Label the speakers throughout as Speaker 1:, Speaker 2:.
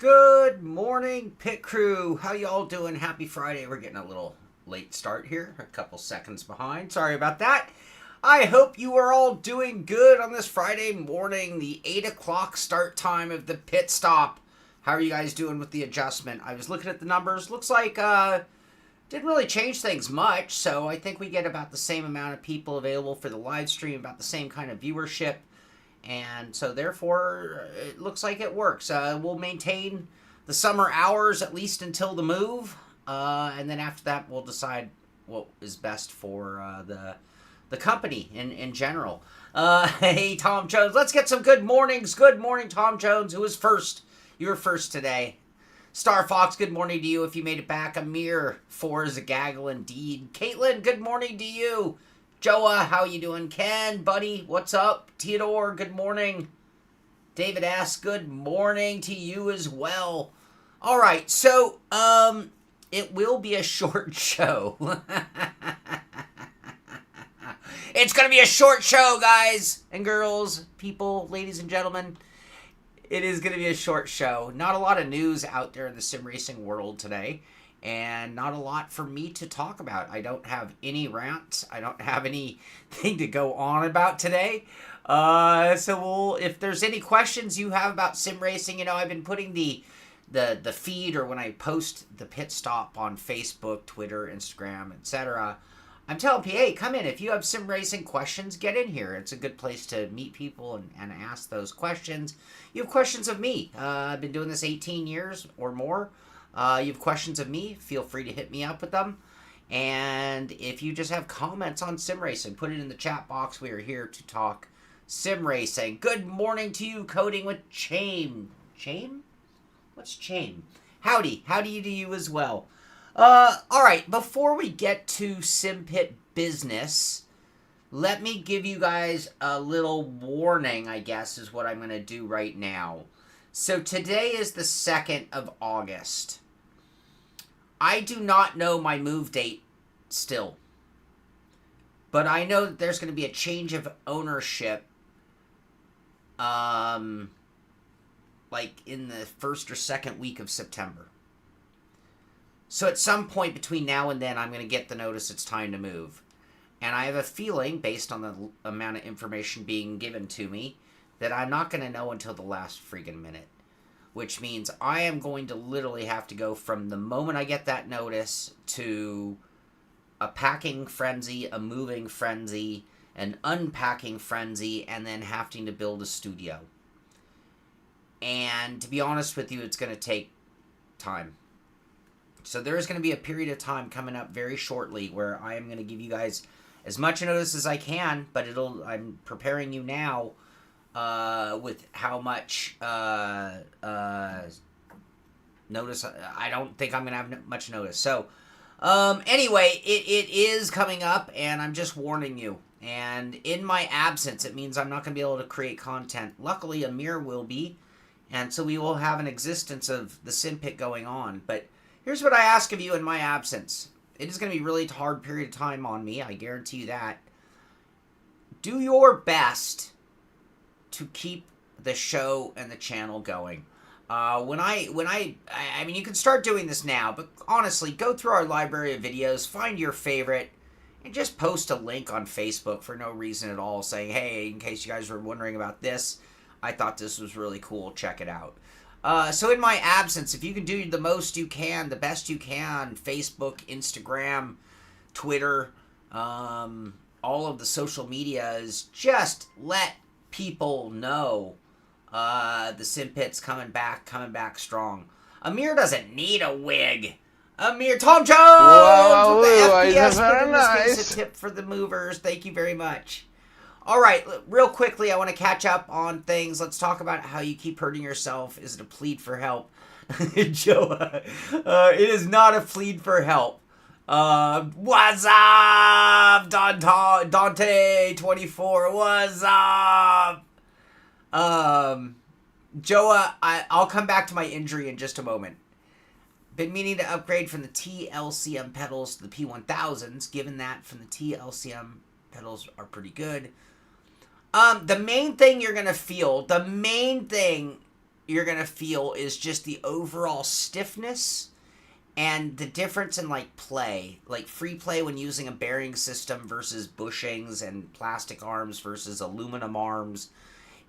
Speaker 1: Good morning, pit crew. How y'all doing? Happy Friday. We're getting a little late start here, a couple seconds behind. Sorry about that. I hope you are all doing good on this Friday morning, the 8 o'clock start time of the pit stop. How are you guys doing with the adjustment? I was looking at the numbers. Looks like didn't really change things much, so I think we get about the same amount of people available for the live stream, about the same kind of viewership. And so, therefore, it looks like it works. We'll maintain the summer hours at least until the move. And then after that, we'll decide what is best for the company in general. Hey, Tom Jones, let's get some good mornings. Good morning, Tom Jones. Who was first? You were first today. Star Fox, good morning to you if you made it back. Amir, 4 is a gaggle indeed. Caitlin, good morning to you. Joa, how you doing? Ken, buddy, what's up? Theodore, good morning. David asks, good morning to you as well. All right, so, it will be a short show. It's going to be a short show, guys and girls, people, ladies and gentlemen. It is going to be a short show. Not a lot of news out there in the sim racing world today. And not a lot for me to talk about. I don't have any rants. I don't have anything to go on about today. So if there's any questions you have about sim racing, you know, I've been putting the feed, or when I post the pit stop on Facebook, Twitter, Instagram, etc., I'm telling people, hey, come in. If you have sim racing questions, get in here. It's a good place to meet people and ask those questions. You have questions of me. I've been doing this 18 years or more. You have questions of me, feel free to hit me up with them. And if you just have comments on sim racing, put it in the chat box. We are here to talk sim racing. Good morning to you, Coding with Chaim. Chaim? What's Chaim? Howdy. Howdy to you as well. Alright, before we get to Sim Pit business, let me give you guys a little warning, I guess, is what I'm going to do right now. So today is the 2nd of August. I do not know my move date still. But I know that there's going to be a change of ownership, like in the 1st or 2nd week of September. So at some point between now and then, I'm going to get the notice it's time to move. And I have a feeling, based on the amount of information being given to me, that I'm not going to know until the last freaking minute. Which means I am going to literally have to go from the moment I get that notice to a packing frenzy, a moving frenzy, an unpacking frenzy, and then having to build a studio. And to be honest with you, it's going to take time. So there is going to be a period of time coming up very shortly where I am going to give you guys as much notice as I can, but I'm preparing you now with how much notice. I don't think I'm going to have much notice. So anyway, it is coming up, and I'm just warning you. And in my absence, it means I'm not going to be able to create content. Luckily, Amir will be, and so we will have an existence of the Sim Pit going on. But here's what I ask of you in my absence. It is going to be a really hard period of time on me. I guarantee you that. Do your best to keep the show and the channel going. I mean, you can start doing this now, but honestly, go through our library of videos, find your favorite, and just post a link on Facebook for no reason at all, saying, hey, in case you guys were wondering about this, I thought this was really cool, check it out. So in my absence, if you can do the most you can, the best you can, Facebook, Instagram, Twitter, all of the social medias, just let people know the Sim Pit's coming back strong. Amir doesn't need a wig. Amir, Tom Jones
Speaker 2: Whoa,
Speaker 1: with the FPS,
Speaker 2: very
Speaker 1: nice. A tip for the movers. Thank you very much. All right, real quickly, I want to catch up on things. Let's talk about how you keep hurting yourself. Is it a plead for help? Joe, it is not a plead for help. What's up, Dante24? What's up? Joa, I'll come back to my injury in just a moment. Been meaning to upgrade from the TLCM pedals to the P1000s, given that from the TLCM pedals are pretty good. The main thing you're going to feel, the main thing you're going to feel is just the overall stiffness and the difference in like play, like free play when using a bearing system versus bushings and plastic arms versus aluminum arms.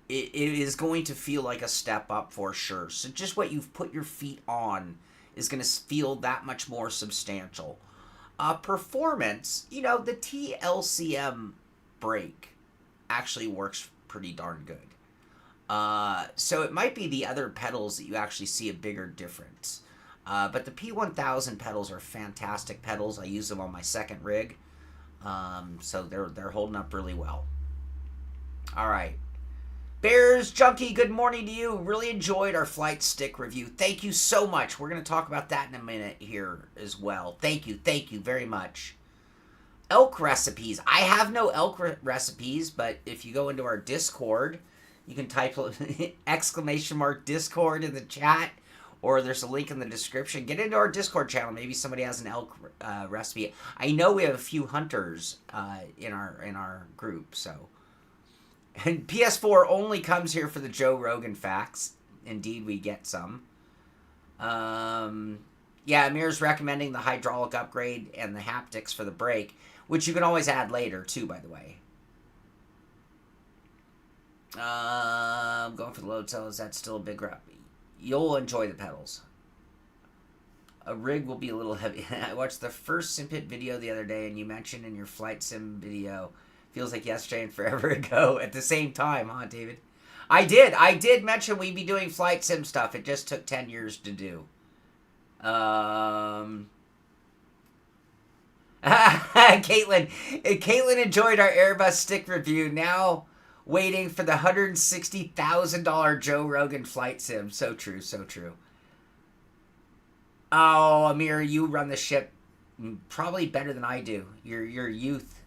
Speaker 1: It is going to feel like a step up for sure. So just what you've put your feet on is going to feel that much more substantial. Performance, you know, the TLCM brake actually works pretty darn good. So it might be the other pedals that you actually see a bigger difference. But the P1000 pedals are fantastic pedals. I use them on my second rig. So they're holding up really well. All right. Bears Junkie, good morning to you. Really enjoyed our flight stick review. Thank you so much. We're going to talk about that in a minute here as well. Thank you very much. Elk recipes. I have no elk recipes, but if you go into our Discord, you can type ! Discord in the chat, or there's a link in the description. Get into our Discord channel. Maybe somebody has an elk recipe. I know we have a few hunters in our group, so. And PS4 only comes here for the Joe Rogan facts. Indeed, we get some. Yeah, Amir's recommending the hydraulic upgrade and the haptics for the brake, which you can always add later, too, by the way. Going for the load cell. Is that still a big rep? You'll enjoy the pedals. A rig will be a little heavy. I watched the first SimPit video the other day, and you mentioned in your flight sim video... Feels like yesterday and forever ago at the same time, huh, David? I did mention we'd be doing flight sim stuff. It just took 10 years to do. Caitlin enjoyed our Airbus stick review. Now waiting for the $160,000 Joe Rogan flight sim. So true, so true. Oh, Amir, you run the ship probably better than I do. Your youth.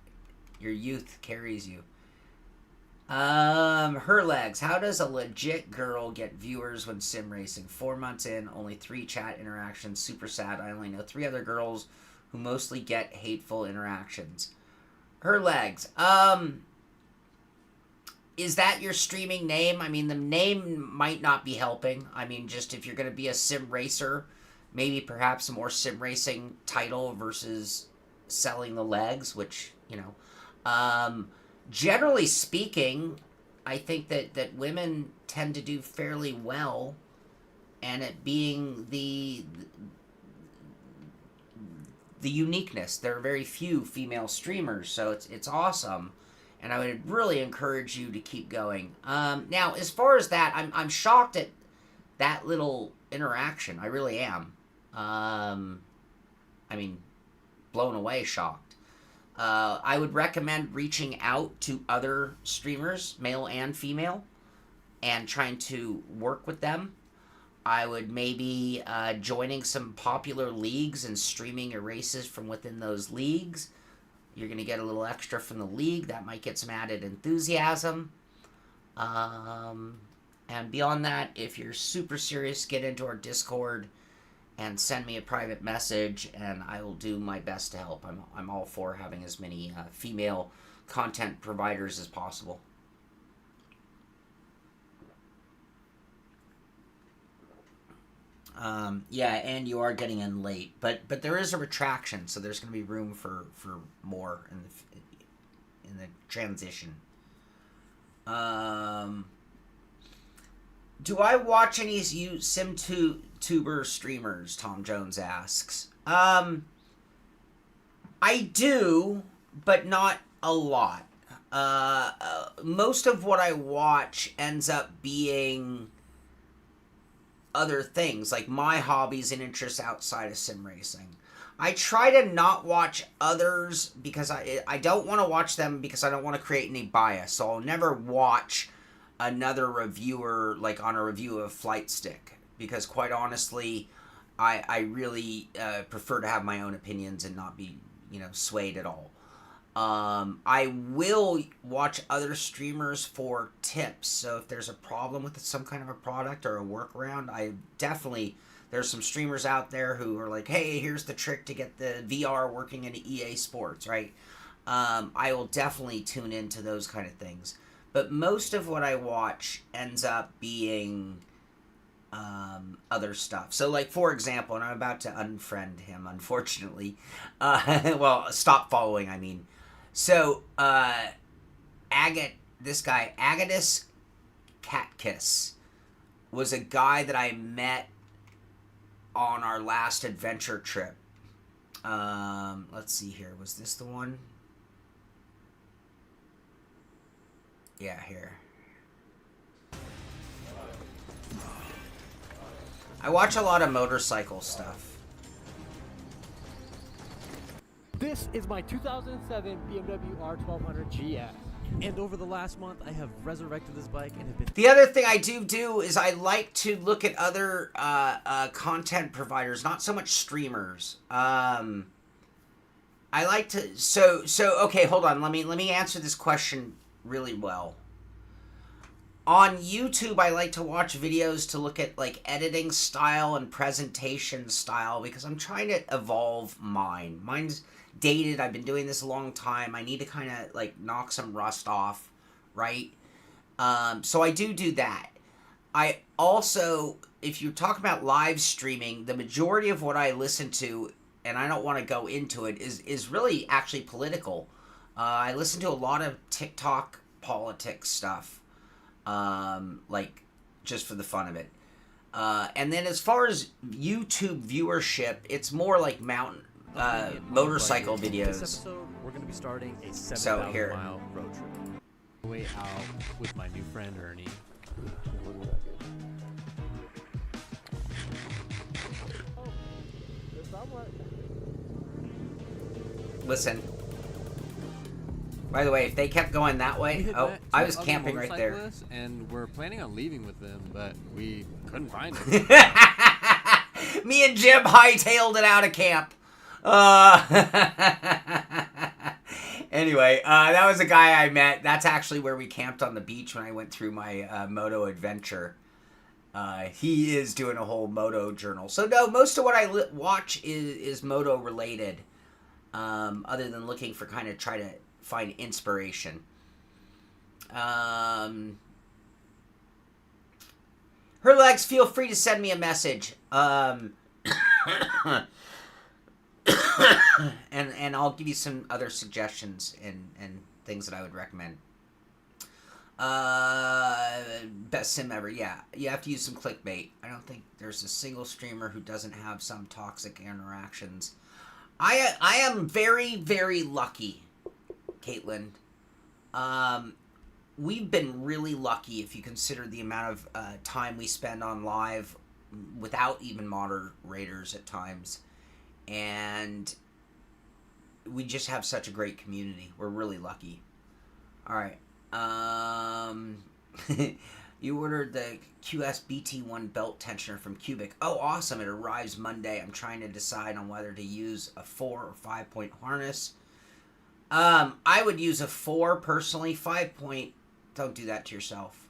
Speaker 1: Your youth carries you. Her legs. How does a legit girl get viewers when sim racing? 4 months in, only 3 chat interactions. Super sad. I only know 3 other girls who mostly get hateful interactions. Her legs. Is that your streaming name? I mean, the name might not be helping. I mean, just if you're going to be a sim racer, maybe perhaps a more sim racing title versus selling the legs, which, you know. Generally speaking, I think that women tend to do fairly well, and it being the uniqueness. There are very few female streamers, so it's awesome, and I would really encourage you to keep going. Now, as far as that, I'm shocked at that little interaction. I really am. I mean, blown away, shocked. I would recommend reaching out to other streamers, male and female, and trying to work with them. I would maybe joining some popular leagues and streaming your races from within those leagues. You're going to get a little extra from the league. That might get some added enthusiasm. And beyond that, if you're super serious, get into our Discord and send me a private message, and I will do my best to help. I'm all for having as many female content providers as possible. Yeah, and you are getting in late, but there is a retraction, so there's going to be room for more in the transition. Do I watch any SimTuber streamers? Tom Jones asks. I do, but not a lot. Most of what I watch ends up being other things, like my hobbies and interests outside of sim racing. I try to not watch others because I don't want to watch them because I don't want to create any bias. So I'll never watch another reviewer like on a review of Flight Stick, because quite honestly, I really prefer to have my own opinions and not be, swayed at all. I will watch other streamers for tips. So if there's a problem with some kind of a product or a workaround, there's some streamers out there who are like, hey, here's the trick to get the VR working in EA Sports, right? I will definitely tune into those kind of things. But most of what I watch ends up being other stuff. So, like, for example, and I'm about to unfriend him, unfortunately. Well, stop following, I mean. So, this guy, Agatus Catkiss, was a guy that I met on our last adventure trip. Let's see here. Was this the one? Yeah, here. I watch a lot of motorcycle stuff.
Speaker 2: This is my 2007 BMW R1200 GS.
Speaker 3: And over the last month, I have resurrected this bike and have been...
Speaker 1: The other thing I do is I like to look at other content providers, not so much streamers. I like to... So okay, hold on. Let me answer this question really well. On YouTube, I like to watch videos to look at, like, editing style and presentation style because I'm trying to evolve mine. Mine's dated. I've been doing this a long time. I need to kind of, like, knock some rust off, right? So I do that. I also, if you're talking about live streaming, the majority of what I listen to, and I don't want to go into it, is really actually political. I listen to a lot of TikTok politics stuff. Like, just for the fun of it. And then as far as YouTube viewership, it's more like motorcycle videos.
Speaker 3: This episode, we're going to be starting a 7,000-mile road trip. Way out with my new friend, Ernie.
Speaker 1: Listen. By the way, if they kept going that way... Oh, I was camping right there.
Speaker 3: And we're planning on leaving with them, but we couldn't find it.
Speaker 1: Me and Jim hightailed it out of camp. Anyway, that was a guy I met. That's actually where we camped on the beach when I went through my moto adventure. He is doing a whole moto journal. So, no, most of what I watch is moto related. Other than looking for kind of try to find inspiration. Her legs, feel free to send me a message. And I'll give you some other suggestions and things that I would recommend. Best sim ever. Yeah, you have to use some clickbait. I don't think there's a single streamer who doesn't have some toxic interactions. I am very, very lucky, Caitlin. We've been really lucky if you consider the amount of time we spend on live without even moderators at times. And we just have such a great community. We're really lucky. All right. You ordered the QS BT1 belt tensioner from Cubic. Oh, awesome. It arrives Monday. I'm trying to decide on whether to use a 4 or 5 point harness. I would use a 4 personally. 5 point, don't do that to yourself.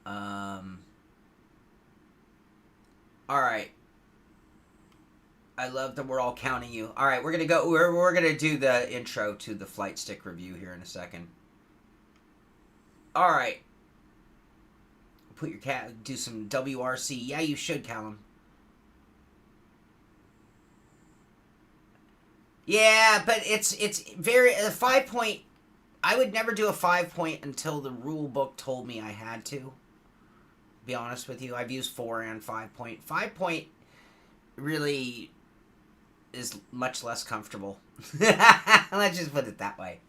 Speaker 1: All right. I love that we're all counting you. All right, we're gonna go. We're gonna do the intro to the flight stick review here in a second. All right. Put your cat. Do some WRC. Yeah, you should, Callum. Yeah, but it's very 5 point. I would never do a 5 point until the rule book told me I had to. Be honest with you, I've used 4 and 5 point. 5 point really is much less comfortable. Let's just put it that way.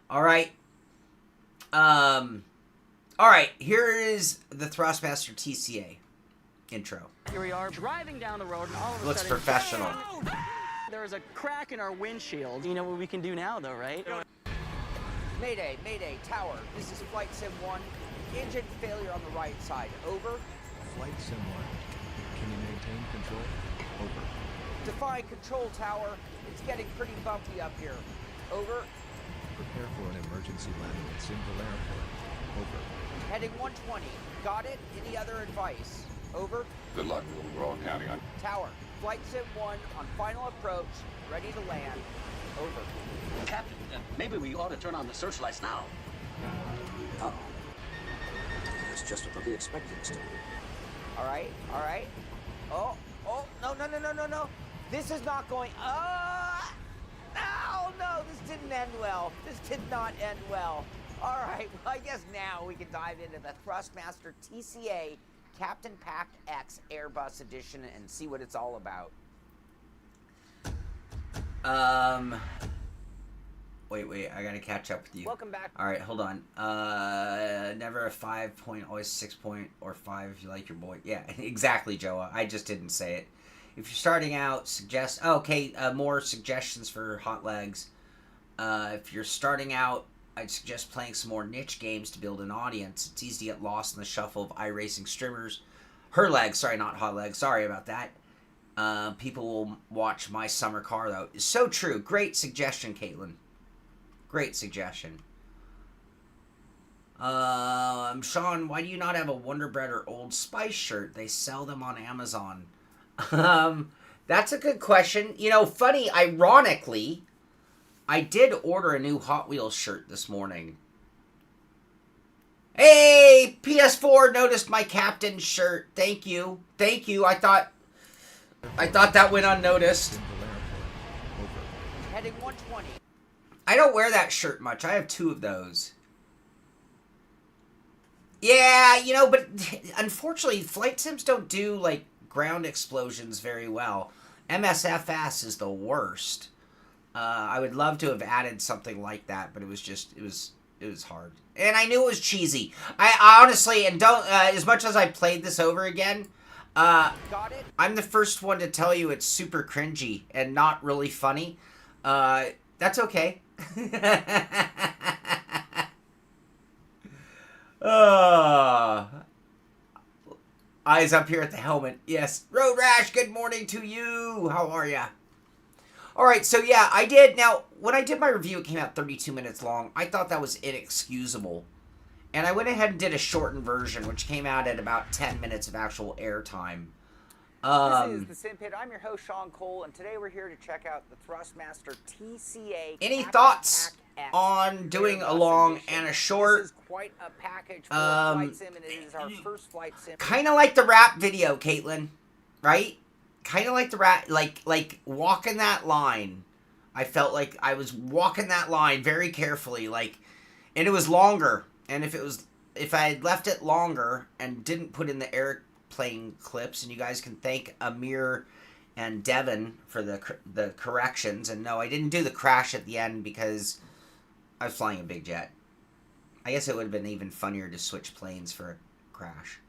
Speaker 1: All right. All right. Here is the Thrustmaster TCA intro.
Speaker 4: Here we are driving down the road, and all of a
Speaker 1: Looks
Speaker 4: sudden,
Speaker 1: professional.
Speaker 4: there's a crack in our windshield. You know what we can do now, though, right?
Speaker 5: Mayday, Mayday, Tower. This is Flight Sim 1. Engine failure on the right side. Over.
Speaker 6: Flight Sim 1. Can you maintain control? Over.
Speaker 5: Define control tower. It's getting pretty bumpy up here. Over.
Speaker 6: Prepare for an emergency landing at Simville Airport. Over.
Speaker 5: Heading 120. Got it? Any other advice? Over.
Speaker 7: Good luck. We're all counting on.
Speaker 5: Tower. Flight Sim 1 on final approach. Ready to land. Over.
Speaker 8: Captain, maybe we ought to turn on the searchlights now. Oh.
Speaker 5: That's just what they'll be expecting us to do. All right, all right. Oh, no. This is not going, no, this didn't end well. This did not end well. All right, well, I guess now we can dive into the Thrustmaster TCA Captain Pack X Airbus Edition and see what it's all about.
Speaker 1: Wait, I gotta catch up with you.
Speaker 5: Welcome back.
Speaker 1: All right, hold on. Never a 5 point, always 6 point, or 5 if you like your boy. Yeah, exactly, Joa. I just didn't say it. If you're starting out, suggest... more suggestions for hot legs. If you're starting out, I'd suggest playing some more niche games to build an audience. It's easy to get lost in the shuffle of iRacing streamers. Her legs, sorry, not hot legs. Sorry about that. People will watch my summer car, though. It's so true. Great suggestion, Caitlin. Great suggestion. Sean, why do you not have a Wonder Bread or Old Spice shirt? They sell them on Amazon. That's a good question. You know, funny, ironically, I did order a new Hot Wheels shirt this morning. Hey, PS4 noticed my captain shirt. Thank you. Thank you. I thought that went unnoticed.
Speaker 5: Heading 120.
Speaker 1: I don't wear that shirt much. I have 2 of those. Yeah, you know, but unfortunately, flight sims don't do, like, ground explosions very well. MSFS is the worst. I would love to have added something like that, but it was hard. And I knew it was cheesy. I honestly, and don't, as much as I played this over again,
Speaker 5: Got it?
Speaker 1: I'm the first one to tell you it's super cringy and not really funny. That's okay. Eyes up here at the helmet. Yes. Road Rash, good morning to you. How are ya? Alright, so yeah, I did. Now, when I did my review, it came out 32 minutes long. I thought that was inexcusable. And I went ahead and did a shortened version, which came out at about 10 minutes of actual airtime.
Speaker 5: This is the Sim Pit. I'm your host, Sean Cole, and today we're here to check out the Thrustmaster TCA.
Speaker 1: Any
Speaker 5: Captain
Speaker 1: thoughts
Speaker 5: Pack X
Speaker 1: on doing a
Speaker 5: Airbus
Speaker 1: long
Speaker 5: edition.
Speaker 1: and a short?
Speaker 5: This is quite a package for a flight sim, and it is our first flight sim.
Speaker 1: Kind of like the rap video, Caitlin, right? Kind of like the rap, like walking that line. I felt like I was walking that line very carefully, like, and it was longer. And if I had left it longer and didn't put in the airplane clips, and you guys can thank Amir and Devin for the corrections. And no, I didn't do the crash at the end because I was flying a big jet. I guess it would have been even funnier to switch planes for a crash.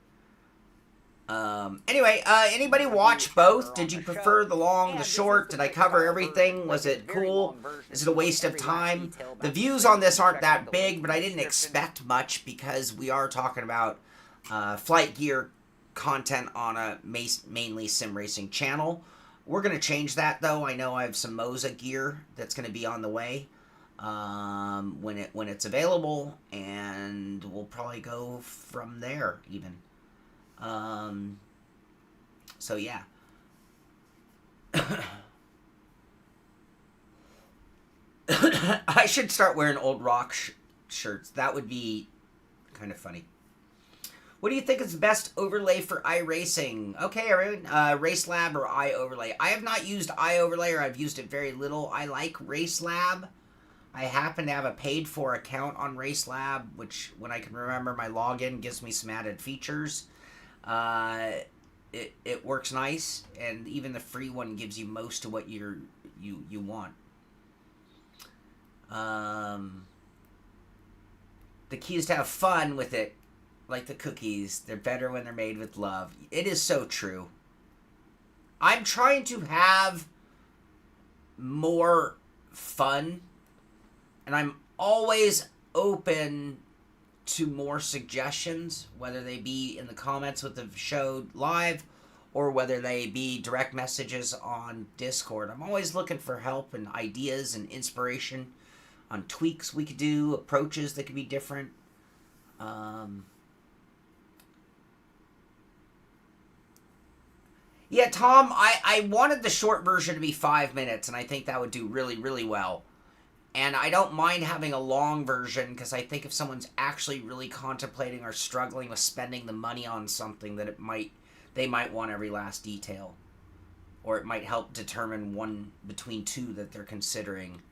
Speaker 1: Anyway, anybody watch both? Did you prefer the long, the short? Did I cover everything? Was it cool? Is it a waste of time? The views on this aren't that big, but I didn't expect much because we are talking about flight gear content on a mainly sim racing channel. We're going to change that, though. I know I have some Moza gear that's going to be on the way when it's available, and we'll probably go from there even. So yeah. I should start wearing old rock shirts. That would be kind of funny. What do you think is the best overlay for iRacing? Okay, everyone. RaceLab or iOverlay? I have not used iOverlay, or I've used it very little. I like RaceLab. I happen to have a paid-for account on RaceLab, which, when I can remember my login, gives me some added features. It works nice, and even the free one gives you most of what you want. The key is to have fun with it, like the cookies. They're better when they're made with love. It is so true. I'm trying to have more fun, and I'm always open to more suggestions, whether they be in the comments with the show live or whether they be direct messages on Discord. I'm always looking for help and ideas and inspiration on tweaks we could do, approaches that could be different. Yeah, Tom, I wanted the short version to be 5 minutes, and I think that would do really, really well. And I don't mind having a long version because I think if someone's actually really contemplating or struggling with spending the money on something, that they might want every last detail. Or it might help determine one between two that they're considering.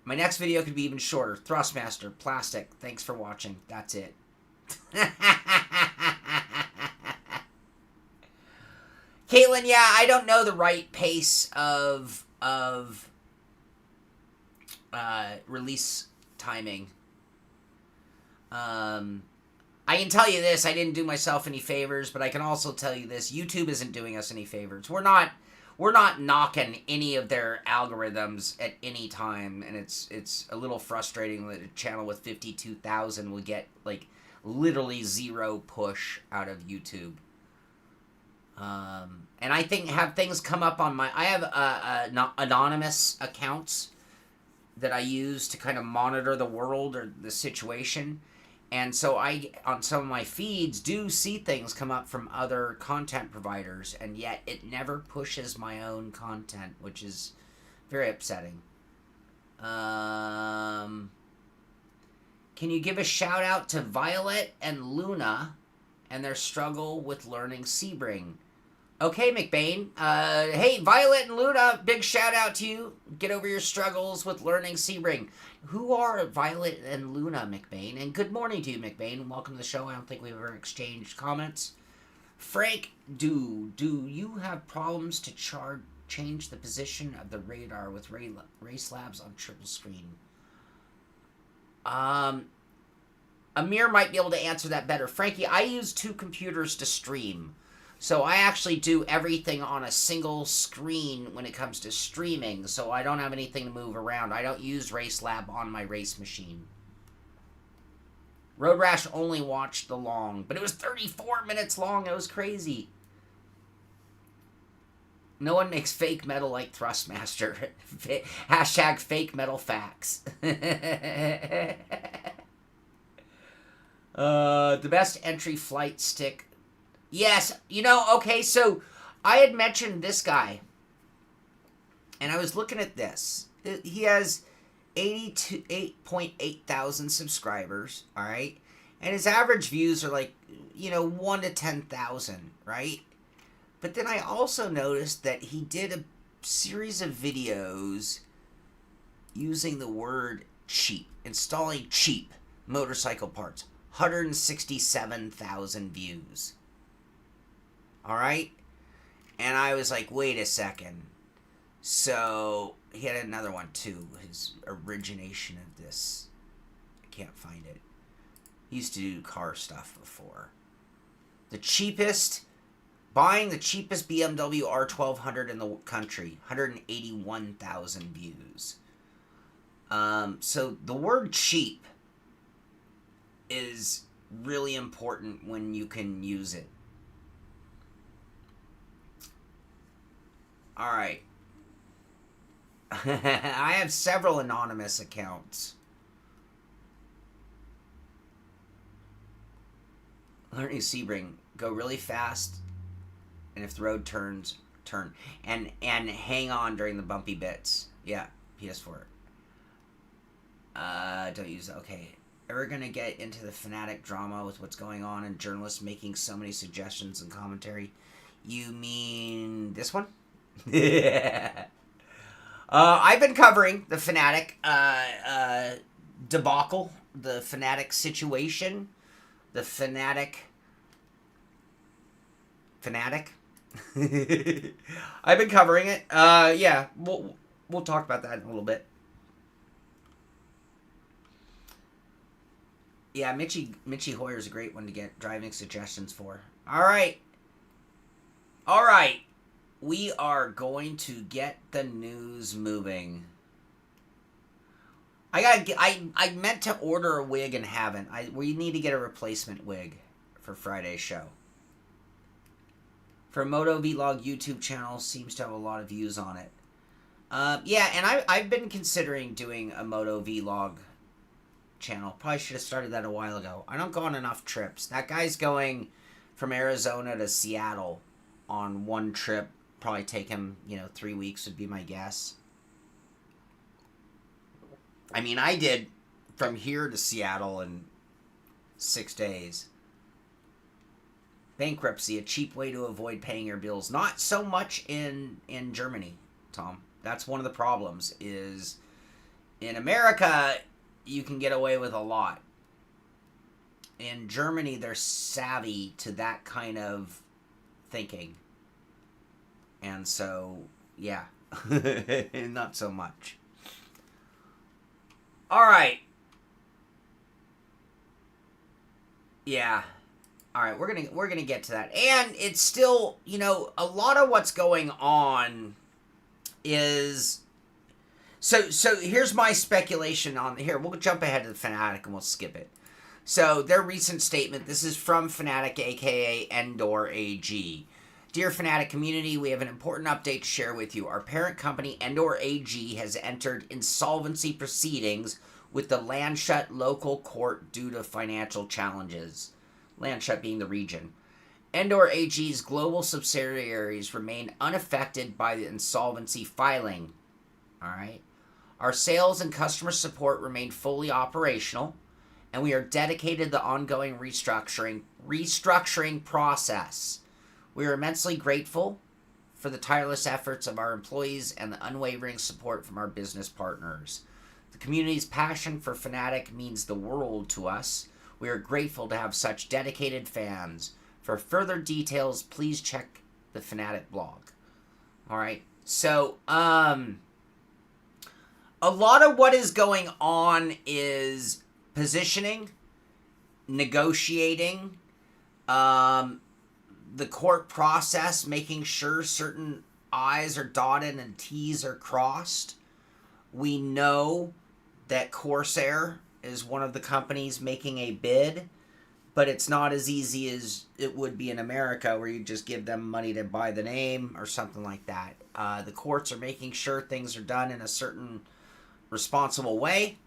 Speaker 1: My next video could be even shorter. Thrustmaster, plastic. Thanks for watching. That's it. Caitlin, yeah, I don't know the right pace of release timing. I can tell you this, I didn't do myself any favors, but I can also tell you this, YouTube isn't doing us any favors. We're not knocking any of their algorithms at any time, and it's a little frustrating that a channel with 52,000 will get like literally zero push out of YouTube. And I think have things come up on I have anonymous accounts that I use to kind of monitor the world or the situation. And so I, on some of my feeds, do see things come up from other content providers, and yet it never pushes my own content, which is very upsetting. Can you give a shout out to Violet and Luna and their struggle with learning Sebring? Okay, McBain. Hey, Violet and Luna, big shout out to you. Get over your struggles with learning Sebring. Who are Violet and Luna, McBain? And good morning to you, McBain. Welcome to the show. I don't think we've ever exchanged comments. Frank, do you have problems to change the position of the radar with Race Labs on triple screen? Amir might be able to answer that better. Frankie, I use 2 computers to stream. So I actually do everything on a single screen when it comes to streaming, so I don't have anything to move around. I don't use Race Lab on my race machine. Road Rash only watched the long, but it was 34 minutes long. It was crazy. No one makes fake metal like Thrustmaster. Hashtag fake metal facts. The best entry flight stick. Yes, you know, okay, so I had mentioned this guy, and I was looking at this. He has 8.8 thousand subscribers, all right? And his average views are like, 1 to 10,000, right? But then I also noticed that he did a series of videos using the word cheap, installing cheap motorcycle parts. 167,000 views. All right? And I was like, wait a second. So he had another one too. His origination of this. I can't find it. He used to do car stuff before. Buying the cheapest BMW R1200 in the country. 181,000 views. So the word cheap is really important when you can use it. All right. I have several anonymous accounts. Learning Sebring. Go really fast, and if the road turns, turn. And hang on during the bumpy bits. Yeah, PS4. Don't use that. Okay. Ever gonna get into the Fanatec drama with what's going on and journalists making so many suggestions and commentary? You mean this one? I've been covering the Fanatec debacle, the Fanatec situation, the Fanatec. I've been covering it. Yeah, we'll talk about that in a little bit. Yeah, Mitchie Hoyer's a great one to get driving suggestions for. All right. We are going to get the news moving. I meant to order a wig and haven't. We need to get a replacement wig for Friday's show. For Moto Vlog YouTube channel, seems to have a lot of views on it. Yeah, and I've been considering doing a Moto Vlog channel. Probably should have started that a while ago. I don't go on enough trips. That guy's going from Arizona to Seattle on one trip. Probably take him, 3 weeks would be my guess. I mean, I did from here to Seattle in 6 days. Bankruptcy, a cheap way to avoid paying your bills. Not so much in Germany, Tom. That's one of the problems is in America, you can get away with a lot. In Germany, they're savvy to that kind of thinking. And so, yeah, not so much. All right. Yeah. All right, we're gonna get to that. And it's still, you know, a lot of what's going on is so here's my speculation on here. We'll jump ahead to the Fanatec and we'll skip it. So their recent statement, this is from Fanatec, aka Endor AG. Dear Fanatec community, we have an important update to share with you. Our parent company, Endor AG, has entered insolvency proceedings with the Landshut local court due to financial challenges. Landshut being the region. Endor AG's global subsidiaries remain unaffected by the insolvency filing. All right. Our sales and customer support remain fully operational, and we are dedicated to the ongoing restructuring process. We are immensely grateful for the tireless efforts of our employees and the unwavering support from our business partners. The community's passion for Fanatec means the world to us. We are grateful to have such dedicated fans. For further details, please check the Fanatec blog. All right. So, a lot of what is going on is positioning, negotiating, the court process, making sure certain I's are dotted and T's are crossed. We know that Corsair is one of the companies making a bid, but it's not as easy as it would be in America where you just give them money to buy the name or something like that. The courts are making sure things are done in a certain responsible way,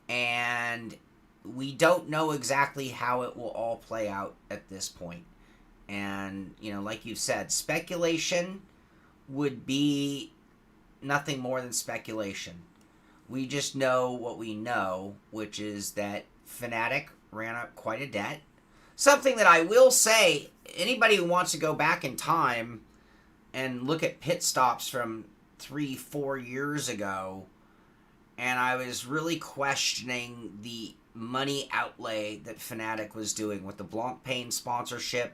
Speaker 1: and we don't know exactly how it will all play out at this point. And, you know, like you said, speculation would be nothing more than speculation. We just know what we know, which is that Fanatec ran up quite a debt. Something that I will say, anybody who wants to go back in time and look at pit stops from 3-4 years ago, and I was really questioning the money outlay that Fanatec was doing with the Blancpain sponsorship,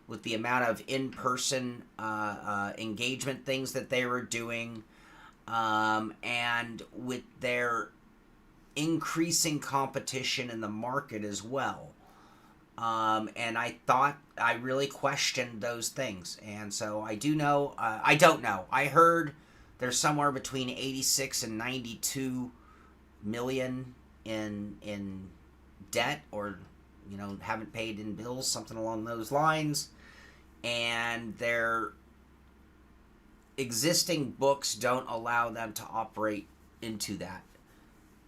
Speaker 1: with the amount of in-person engagement things that they were doing, and with their increasing competition in the market as well. And I really questioned those things. And so I do know, I don't know. I heard there's somewhere between 86 and 92 million in debt, or, you know, haven't paid in bills, something along those lines. And their existing books don't allow them to operate into that.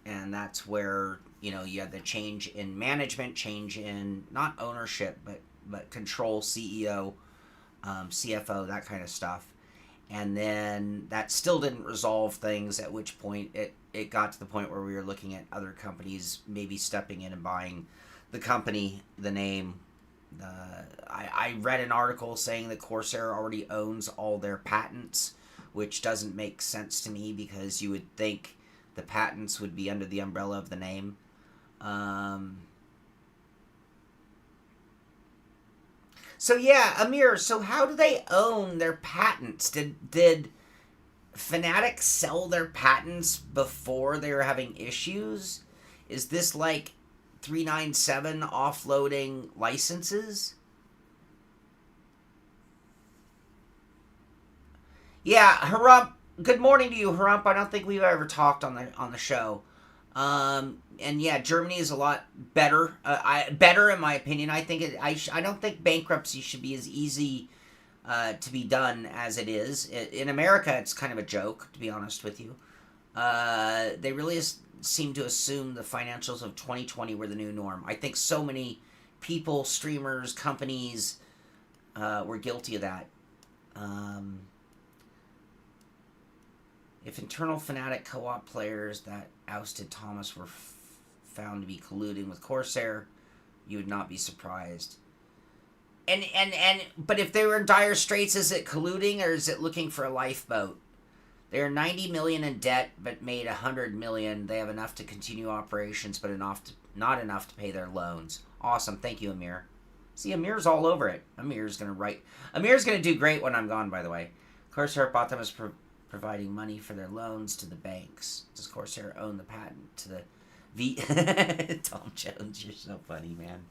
Speaker 1: And that's where, you know, you have the change in management, change in not ownership, but control, CEO, CFO, that kind of stuff. And then that still didn't resolve things, at which point it got to the point where we were looking at other companies maybe stepping in and buying the company, the name. I read an article saying that Corsair already owns all their patents, which doesn't make sense to me because you would think the patents would be under the umbrella of the name. So yeah, Amir, so how do they own their patents? Did Fanatec sell their patents before they were having issues? Is this like 397 offloading licenses? Yeah, Harump, good morning to you, Harump. I don't think we've ever talked on the show. And yeah, Germany is a lot better. Better in my opinion. I think I don't think bankruptcy should be as easy to be done as it is. In America, it's kind of a joke, to be honest with you. They really seem to assume the financials of 2020 were the new norm. I think so many people, streamers, companies were guilty of that. If internal Fanatec co-op players that ousted Thomas were found to be colluding with Corsair, you would not be surprised. But if they were in dire straits, is it colluding or is it looking for a lifeboat? They are 90 million in debt, but made 100 million. They have enough to continue operations, but not enough to pay their loans. Awesome, thank you, Amir. See, Amir's all over it. Amir's gonna do great when I'm gone. By the way, Corsair bought them as providing money for their loans to the banks. Does Corsair own the patent to the Tom Jones, you're so funny, man.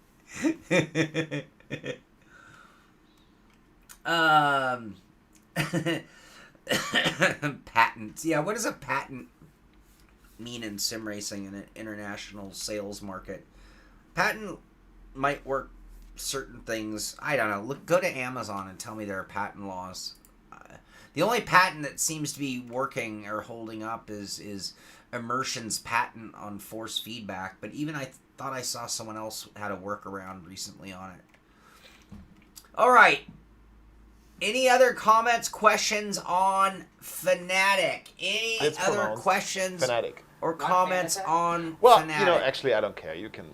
Speaker 1: Patents. Yeah, what does a patent mean in sim racing in an international sales market? Patent might work certain things. I don't know. Go to Amazon and tell me there are patent laws. The only patent that seems to be working or holding up is Immersion's patent on force feedback. But even I thought I saw someone else had a workaround recently on it. All right. Any other comments, questions on Fanatec? Any other questions
Speaker 8: Fanatec.
Speaker 1: or comments on
Speaker 8: Well,
Speaker 1: Fanatec?
Speaker 8: you know, actually, I don't care. You can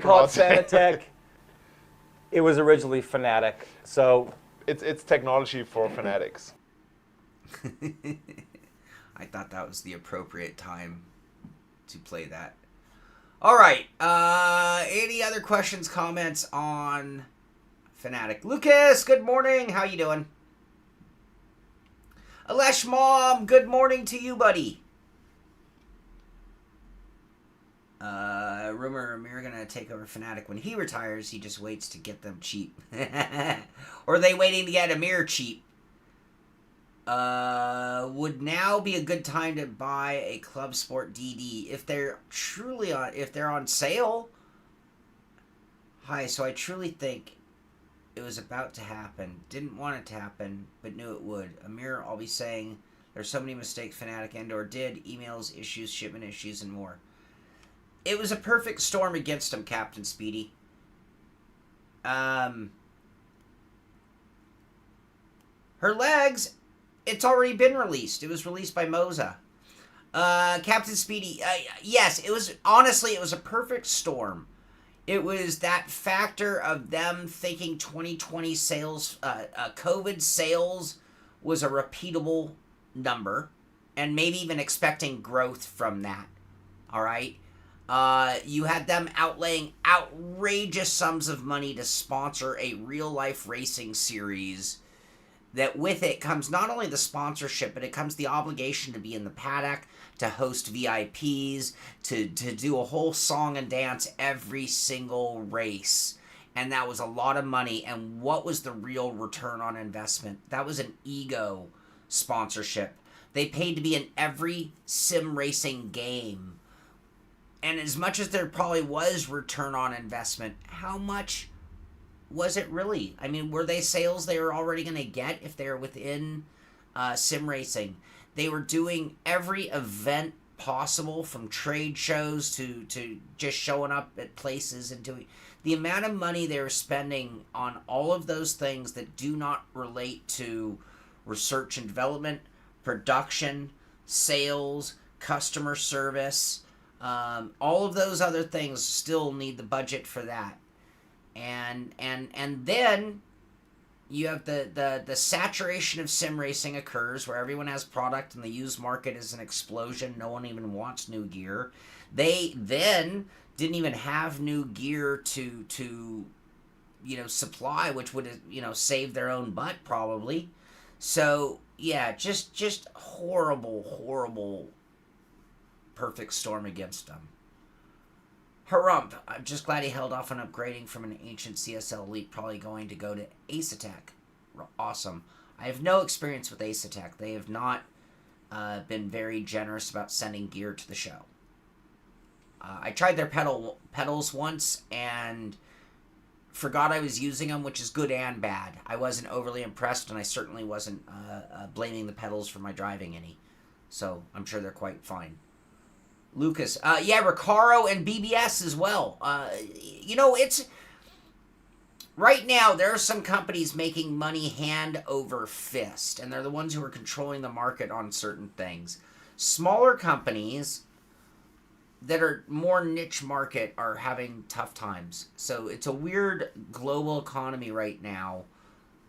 Speaker 9: call it Fanatec. It was originally Fanatec, so
Speaker 8: it's technology for fanatics.
Speaker 1: I thought that was the appropriate time to play that. All right. Any other questions, comments on Fanatec? Lucas, good morning. How you doing? Alesh Mom, good morning to you, buddy. Rumor Amir gonna take over Fanatec when he retires. He just waits to get them cheap. Or are they waiting to get Amir cheap? Would now be a good time to buy a Club Sport DD if they're on sale. Hi, so I truly think it was about to happen. Didn't want it to happen, but knew it would. Amir, I'll be saying there's so many mistakes Fanatec and or did, emails, issues, shipment issues, and more. It was a perfect storm against him, Captain Speedy. Her legs, it's already been released. It was released by Moza. Captain Speedy, yes, it was a perfect storm. It was that factor of them thinking 2020 sales, COVID sales was a repeatable number, and maybe even expecting growth from that. All right? You had them outlaying outrageous sums of money to sponsor a real-life racing series that with it comes not only the sponsorship, but it comes the obligation to be in the paddock, to host VIPs, to do a whole song and dance every single race. And that was a lot of money. And what was the real return on investment? That was an ego sponsorship. They paid to be in every sim racing game. And as much as there probably was return on investment, how much was it really? I mean, were they sales they were already going to get if they were within sim racing? They were doing every event possible, from trade shows to just showing up at places and doing the amount of money they were spending on all of those things that do not relate to research and development, production, sales, customer service. All of those other things still need the budget for that. And then you have the saturation of sim racing occurs where everyone has product and the used market is an explosion. No one even wants new gear. They then didn't even have new gear to supply, which would have saved their own butt probably. So yeah, just horrible perfect storm against them. Harump, I'm just glad he held off on upgrading from an ancient CSL Elite, probably going to go to Ace-Attack. Awesome. I have no experience with Ace-Attack. They have not been very generous about sending gear to the show. I tried their pedals once and forgot I was using them, which is good and bad. I wasn't overly impressed, and I certainly wasn't blaming the pedals for my driving any. So I'm sure they're quite fine. Lucas, yeah, Recaro and BBS as well. right now, there are some companies making money hand over fist, and they're the ones who are controlling the market on certain things. Smaller companies that are more niche market are having tough times. So it's a weird global economy right now,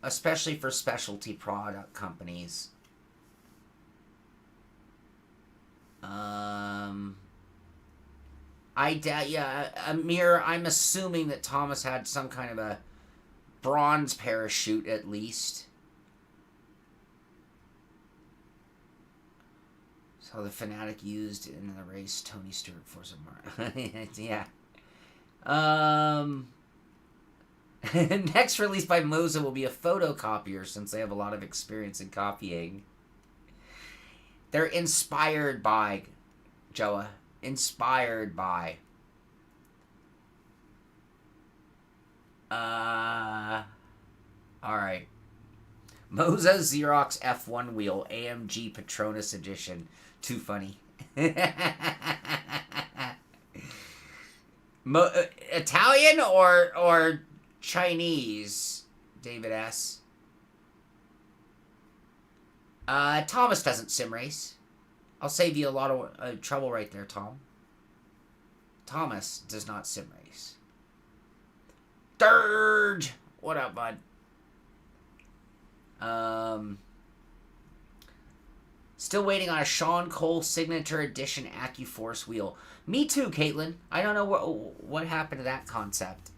Speaker 1: especially for specialty product companies. Amir, I'm assuming that Thomas had some kind of a bronze parachute at least. So the Fanatic used in the race Tony Stewart for some more. Yeah. Next release by Moza will be a photocopier since they have a lot of experience in copying. They're inspired by, Joa. Inspired by. Alright. Moza Xerox F1 wheel, AMG Patronus edition. Too funny. Italian or Chinese? David S. Thomas doesn't sim race. I'll save you a lot of trouble right there, Tom. Thomas does not sim race. Dirge! What up, bud? Still waiting on a Sean Cole Signature Edition AccuForce wheel. Me too, Caitlin. I don't know what happened to that concept.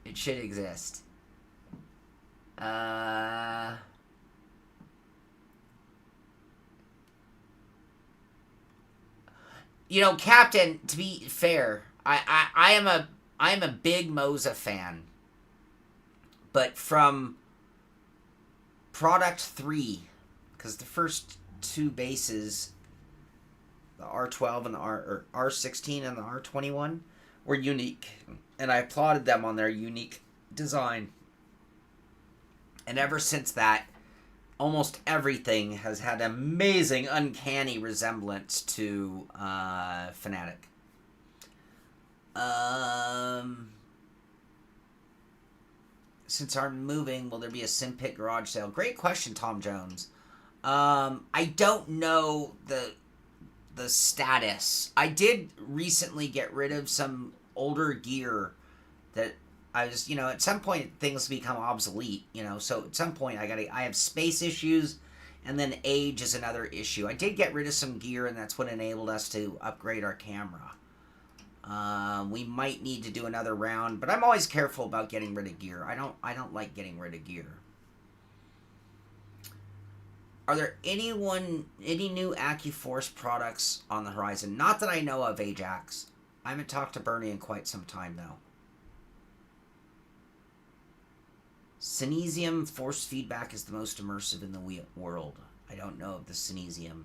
Speaker 1: It should exist. You know, Captain, to be fair, I am a big Moza fan. But from Product 3, because the first two bases, the R12 and the R16 and the R21, were unique. And I applauded them on their unique design. And ever since that, almost everything has had amazing, uncanny resemblance to Fanatec. Since I'm moving, will there be a SimPit garage sale? Great question, Tom Jones. I don't know the status. I did recently get rid of some older gear that I was, at some point things become obsolete, so at some point I have space issues, and then age is another issue. I did get rid of some gear, and that's what enabled us to upgrade our camera. We might need to do another round, but I'm always careful about getting rid of gear. I don't like getting rid of gear. Are there any new AccuForce products on the horizon? Not that I know of, Ajax. I haven't talked to Bernie in quite some time, though. Cinesium force feedback is the most immersive in the world. I don't know of the Cinesium.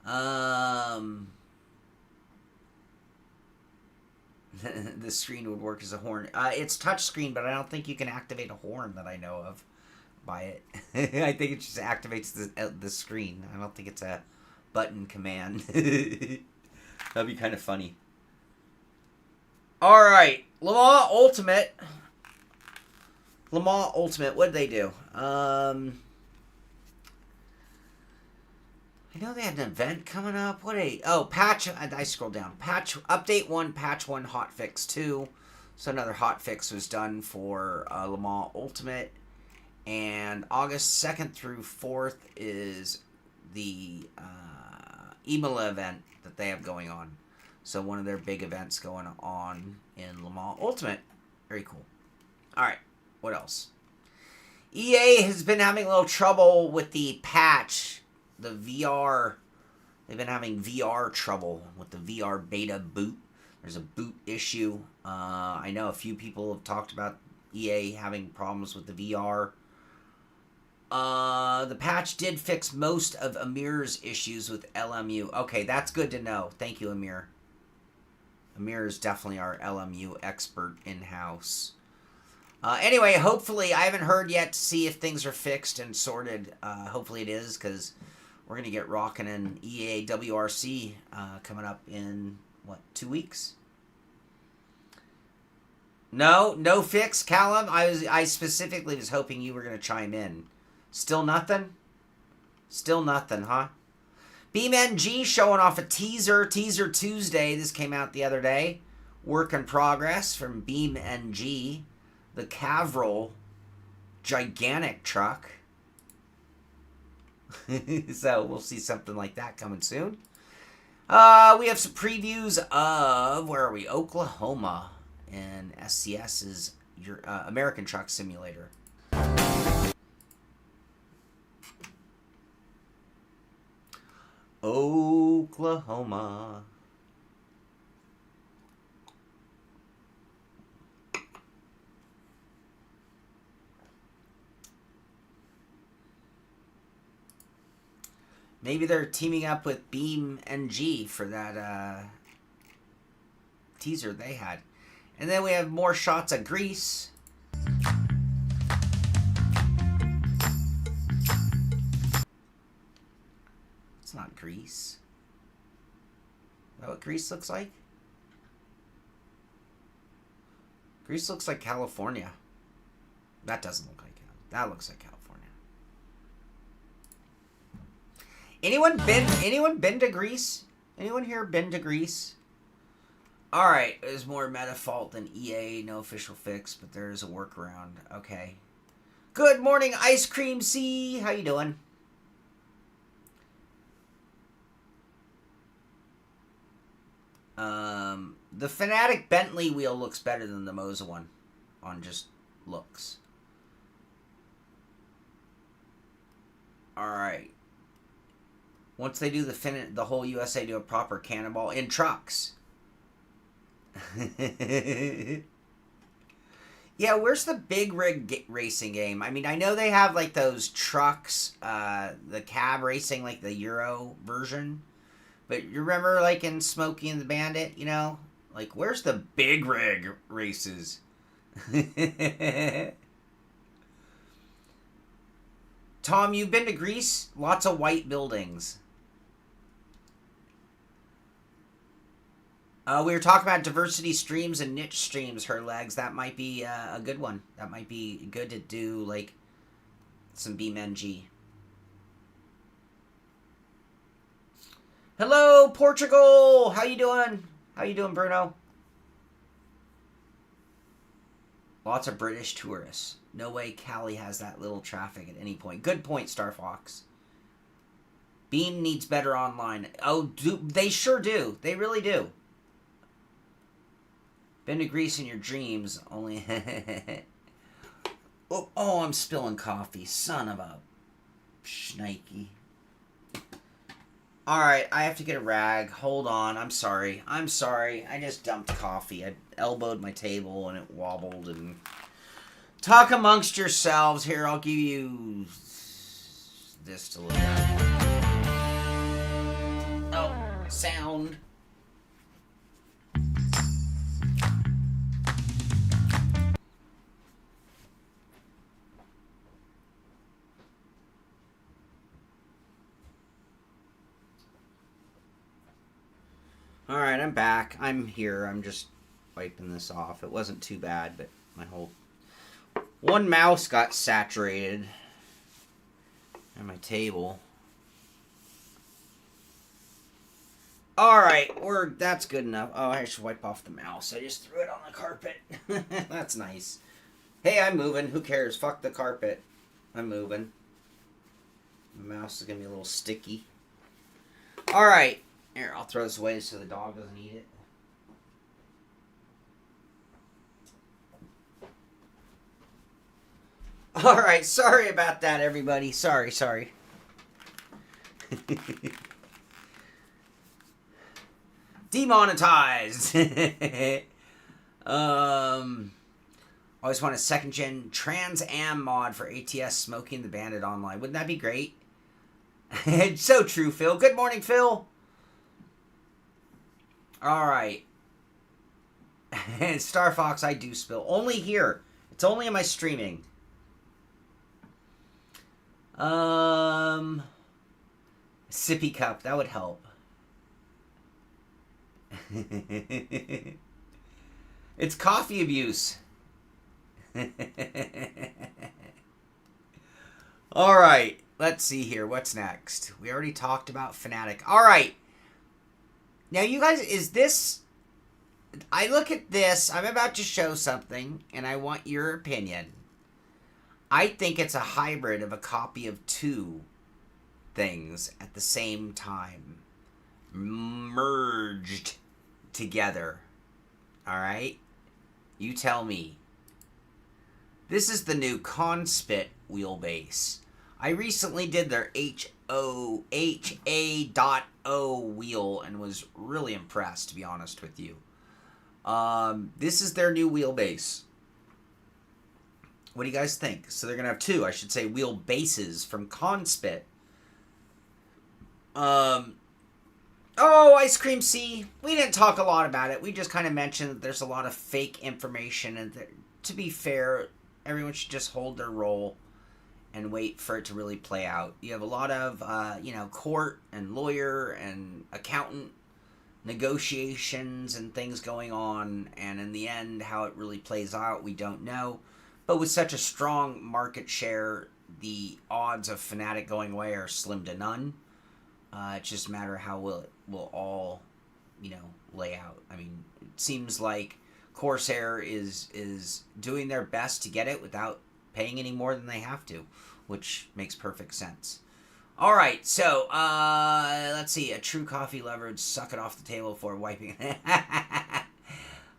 Speaker 1: The screen would work as a horn. It's touchscreen, but I don't think you can activate a horn that I know of by it. I think it just activates the screen. I don't think it's a button command. That'd be kind of funny. All right, Le Mans Ultimate. Le Mans Ultimate. What did they do? I know they had an event coming up. Patch. I scrolled down. Patch update 1, patch 1, hotfix 2. So another hotfix was done for Le Mans Ultimate. And August 2nd through 4th is the Imola event that they have going on. So one of their big events going on in Le Mans Ultimate. Very cool. All right. What else? EA has been having a little trouble with the patch. The VR. They've been having VR trouble with the VR beta boot. There's a boot issue. I know a few people have talked about EA having problems with the VR. The patch did fix most of Amir's issues with LMU. Okay, that's good to know. Thank you, Amir. Amir is definitely our LMU expert in-house. Anyway, hopefully, I haven't heard yet to see if things are fixed and sorted. Hopefully it is, because we're going to get rocking in EA WRC coming up in, 2 weeks? No fix, Callum. I specifically was hoping you were gonna chime in. Still nothing? Still nothing, huh? BeamNG showing off a teaser Tuesday. This came out the other day. Work in progress from BeamNG. The Cavrol gigantic truck. So we'll see something like that coming soon. We have some previews of, where are we? Oklahoma and SCS's American Truck Simulator. Oklahoma. Maybe they're teaming up with BeamNG for that teaser they had. And then we have more shots of Greece. It's not Greece. Is that what Greece looks like? Greece looks like California. That doesn't look like it. That looks like California. Anyone been to Greece? Anyone here been to Greece? Alright, there's more meta fault than EA, no official fix, but there is a workaround. Okay. Good morning, Ice Cream C. How you doing? The Fanatec Bentley wheel looks better than the Moza one on just looks. Alright. Once they do the whole USA do a proper cannonball in trucks. Yeah, where's the big rig racing game? I mean, I know they have like those trucks, the cab racing, like the Euro version. But you remember like in Smokey and the Bandit, you know? Like, where's the big rig races? Tom, you've been to Greece? Lots of white buildings. We were talking about diversity streams and niche streams, her legs. That might be a good one. That might be good to do, like, some BeamNG. Hello, Portugal! How you doing? How you doing, Bruno? Lots of British tourists. No way Cali has that little traffic at any point. Good point, Star Fox. Beam needs better online. Oh, they sure do. They really do. Been to Greece in your dreams, only... oh, I'm spilling coffee. Son of a... Shnikey. Alright, I have to get a rag. Hold on. I'm sorry. I'm sorry. I just dumped coffee. I elbowed my table and it wobbled. And talk amongst yourselves. Here, I'll give you this to look at. Oh, sound. Alright, I'm back. I'm here. I'm just wiping this off. It wasn't too bad, but my whole... one mouse got saturated. And my table. Alright, that's good enough. Oh, I should wipe off the mouse. I just threw it on the carpet. That's nice. Hey, I'm moving. Who cares? Fuck the carpet. I'm moving. The mouse is going to be a little sticky. Alright. Here, I'll throw this away so the dog doesn't eat it. Alright, sorry about that, everybody. Sorry. Demonetized! Always want a second-gen Trans Am mod for ATS Smoking the Bandit online. Wouldn't that be great? It's so true, Phil. Good morning, Phil. Alright. Star Fox, I do spill. Only here. It's only in my streaming. Sippy cup. That would help. It's coffee abuse. All right, let's see here. What's next? We already talked about Fanatec. All right. Now, you guys, is this... I look at this. I'm about to show something, and I want your opinion. I think it's a hybrid of a copy of two things at the same time. Merged together. All right? You tell me. This is the new Conspit wheelbase. I recently did their HA.O wheel and was really impressed, to be honest with you. This is their new wheelbase. What do you guys think? So they're going to have two, I should say, wheelbases from Conspit. Oh, Ice Cream C. We didn't talk a lot about it. We just kind of mentioned that there's a lot of fake information. And to be fair, everyone should just hold their roll and wait for it to really play out. You have a lot of, court and lawyer and accountant negotiations and things going on. And in the end, how it really plays out, we don't know. But with such a strong market share, the odds of Fanatec going away are slim to none. It's just a matter of how will all, lay out. I mean, it seems like Corsair is doing their best to get it without paying any more than they have to, which makes perfect sense. All right, so let's see. A true coffee lover would suck it off the table before wiping it.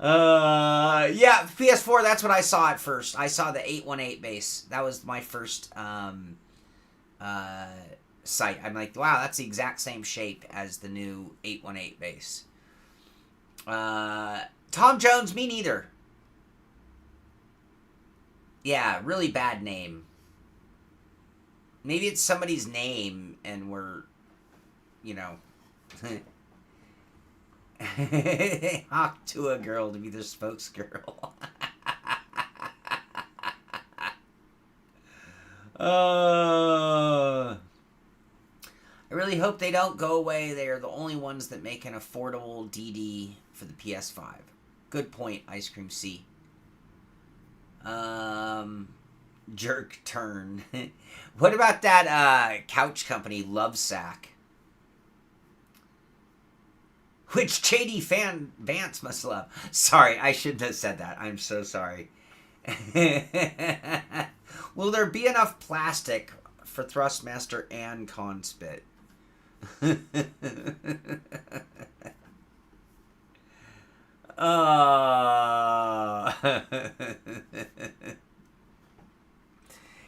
Speaker 1: Yeah, PS4. That's what I saw at first. I saw the 818 base. That was my first sight. I'm like, wow, that's the exact same shape as the new 818 base. Tom Jones, me neither. Yeah, really bad name. Maybe it's somebody's name and we're, hawk to a girl to be their spokesgirl. I really hope they don't go away. They are the only ones that make an affordable DD for the PS5. Good point, Ice Cream C. Jerk turn. What about that couch company, Lovesack? Which JD Vance must love. Sorry, I shouldn't have said that. I'm so sorry. Will there be enough plastic for Thrustmaster and Conspit?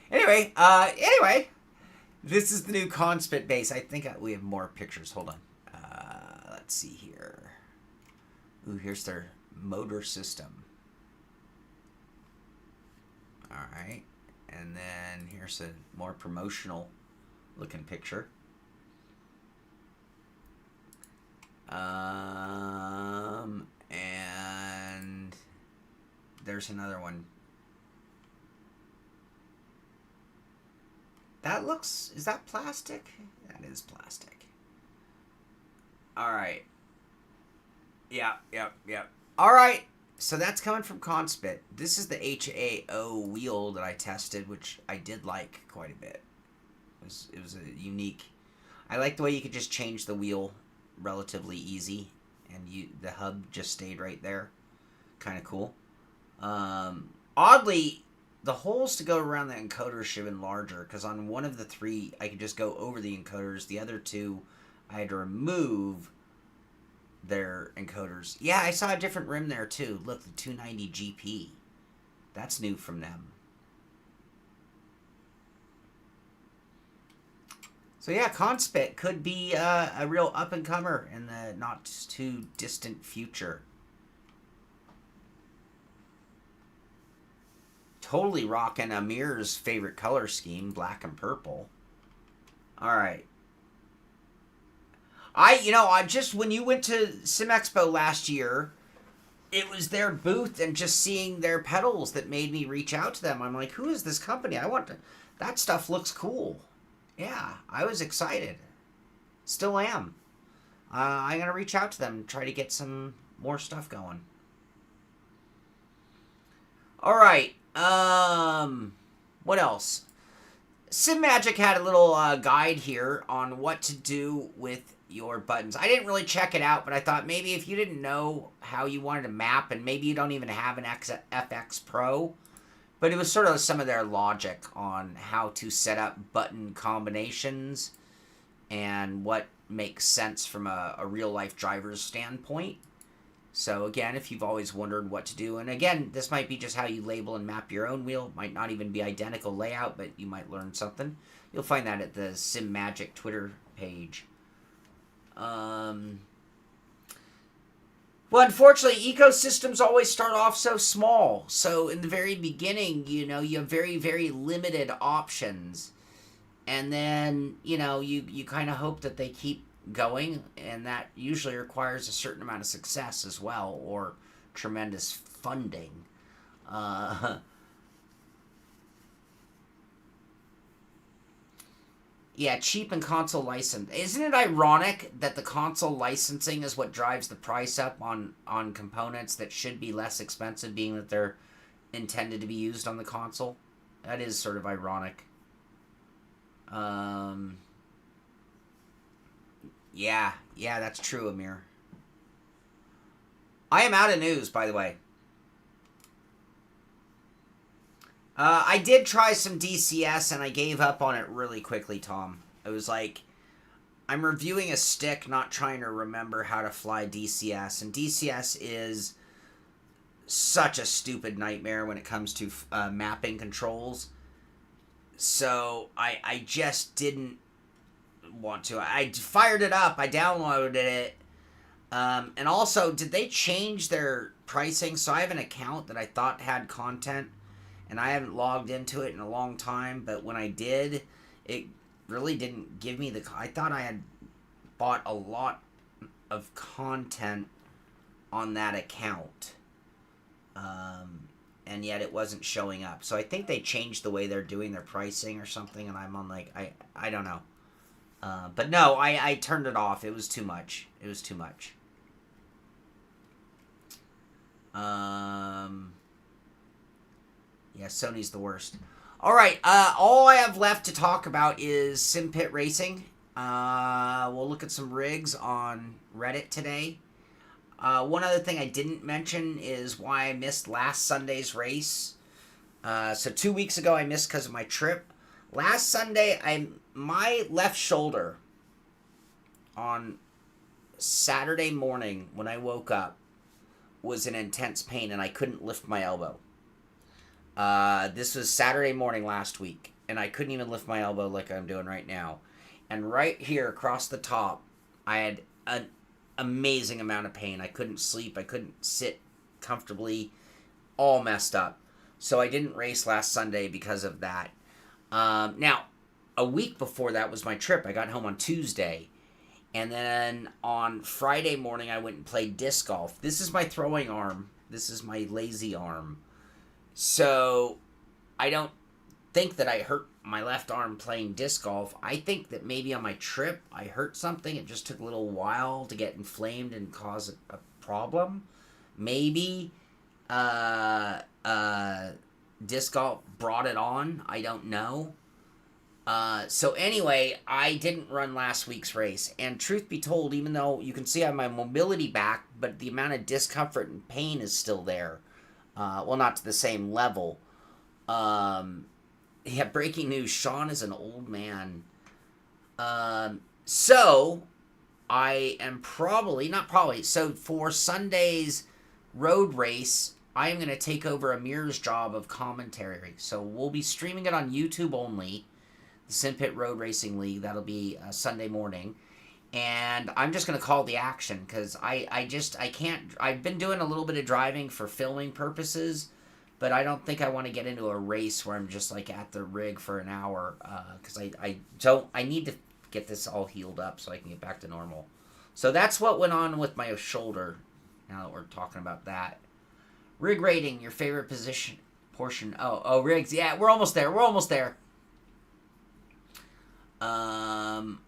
Speaker 1: Anyway, this is the new Conspit base. I think we have more pictures. Hold on. Let's see here. Ooh, here's their motor system. All right. And then here's a more promotional looking picture. And there's another one. Is that plastic? That is plastic. All right. Yep. All right. So that's coming from Conspit. This is the HAO wheel that I tested, which I did like quite a bit. It was a unique. I like the way you could just change the wheel relatively easy, and the hub just stayed right there. Kind of cool. Oddly, the holes to go around the encoder should have been larger, because on one of the three, I could just go over the encoders. The other two, I had to remove their encoders. Yeah, I saw a different rim there, too. Look, the 290 GP. That's new from them. So yeah, Conspit could be a real up-and-comer in the not-too-distant future. Totally rocking Amir's favorite color scheme, black and purple. All right. I just, when you went to Sim Expo last year, it was their booth and just seeing their pedals that made me reach out to them. I'm like, who is this company? That stuff looks cool. Yeah, I was excited. Still am. I'm going to reach out to them and try to get some more stuff going. All right. What else? Sim Magic had a little guide here on what to do with your buttons. I didn't really check it out, but I thought maybe if you didn't know how you wanted to map, and maybe you don't even have an FX Pro, but it was sort of some of their logic on how to set up button combinations and what makes sense from a real-life driver's standpoint. So again, if you've always wondered what to do, and again, this might be just how you label and map your own wheel, might not even be identical layout, but you might learn something. You'll find that at the Sim Magic Twitter page. Well, unfortunately, ecosystems always start off so small. So in the very beginning, you know, you have very, very limited options. And then, you know, you kind of hope that they keep going, and that usually requires a certain amount of success as well, or tremendous funding. Yeah, cheap and console license. Isn't it ironic that the console licensing is what drives the price up on components that should be less expensive, being that they're intended to be used on the console? That is sort of ironic. Yeah, that's true, Amir. I am out of news, by the way. I did try some DCS, and I gave up on it really quickly, Tom. It was like, I'm reviewing a stick, not trying to remember how to fly DCS. And DCS is such a stupid nightmare when it comes to mapping controls. So I just didn't want to. I fired it up. I downloaded it. And also, did they change their pricing? So I have an account that I thought had content, and I haven't logged into it in a long time, but when I did, it really didn't give me the... I thought I had bought a lot of content on that account, and yet it wasn't showing up. So I think they changed the way they're doing their pricing or something, and I'm on, like, I don't know. But no, I turned it off. It was too much. It was too much. Yeah, Sony's the worst. Alright, all I have left to talk about is SimPit Racing. We'll look at some rigs on Reddit today. One other thing I didn't mention is why I missed last Sunday's race. So 2 weeks ago I missed because of my trip. Last Sunday, my left shoulder on Saturday morning when I woke up was in intense pain, and I couldn't lift my elbow. This was Saturday morning last week, and I couldn't even lift my elbow like I'm doing right now. And right here across the top, I had an amazing amount of pain. I couldn't sleep. I couldn't sit comfortably. All messed up. So I didn't race last Sunday because of that. Now, a week before that was my trip. I got home on Tuesday. And then on Friday morning, I went and played disc golf. This is my throwing arm. This is my lazy arm. So I don't think that I hurt my left arm playing disc golf. I think that maybe on my trip, I hurt something. It just took a little while to get inflamed and cause a problem. Maybe disc golf brought it on. I don't know. So anyway, I didn't run last week's race. And truth be told, even though you can see I have my mobility back, but the amount of discomfort and pain is still there. Well, not to the same level. Yeah, breaking news. Sean is an old man. So, I am so for Sunday's road race, I am going to take over Amir's job of commentary. So, we'll be streaming it on YouTube only. The SimPit Road Racing League. That'll be Sunday morning. And I'm just going to call the action because I can't. I've been doing a little bit of driving for filming purposes, but I don't think I want to get into a race where I'm just like at the rig for an hour because I need to get this all healed up so I can get back to normal. So that's what went on with my shoulder. Now that we're talking about that, rig rating, your favorite portion. Oh, rigs. Yeah, we're almost there.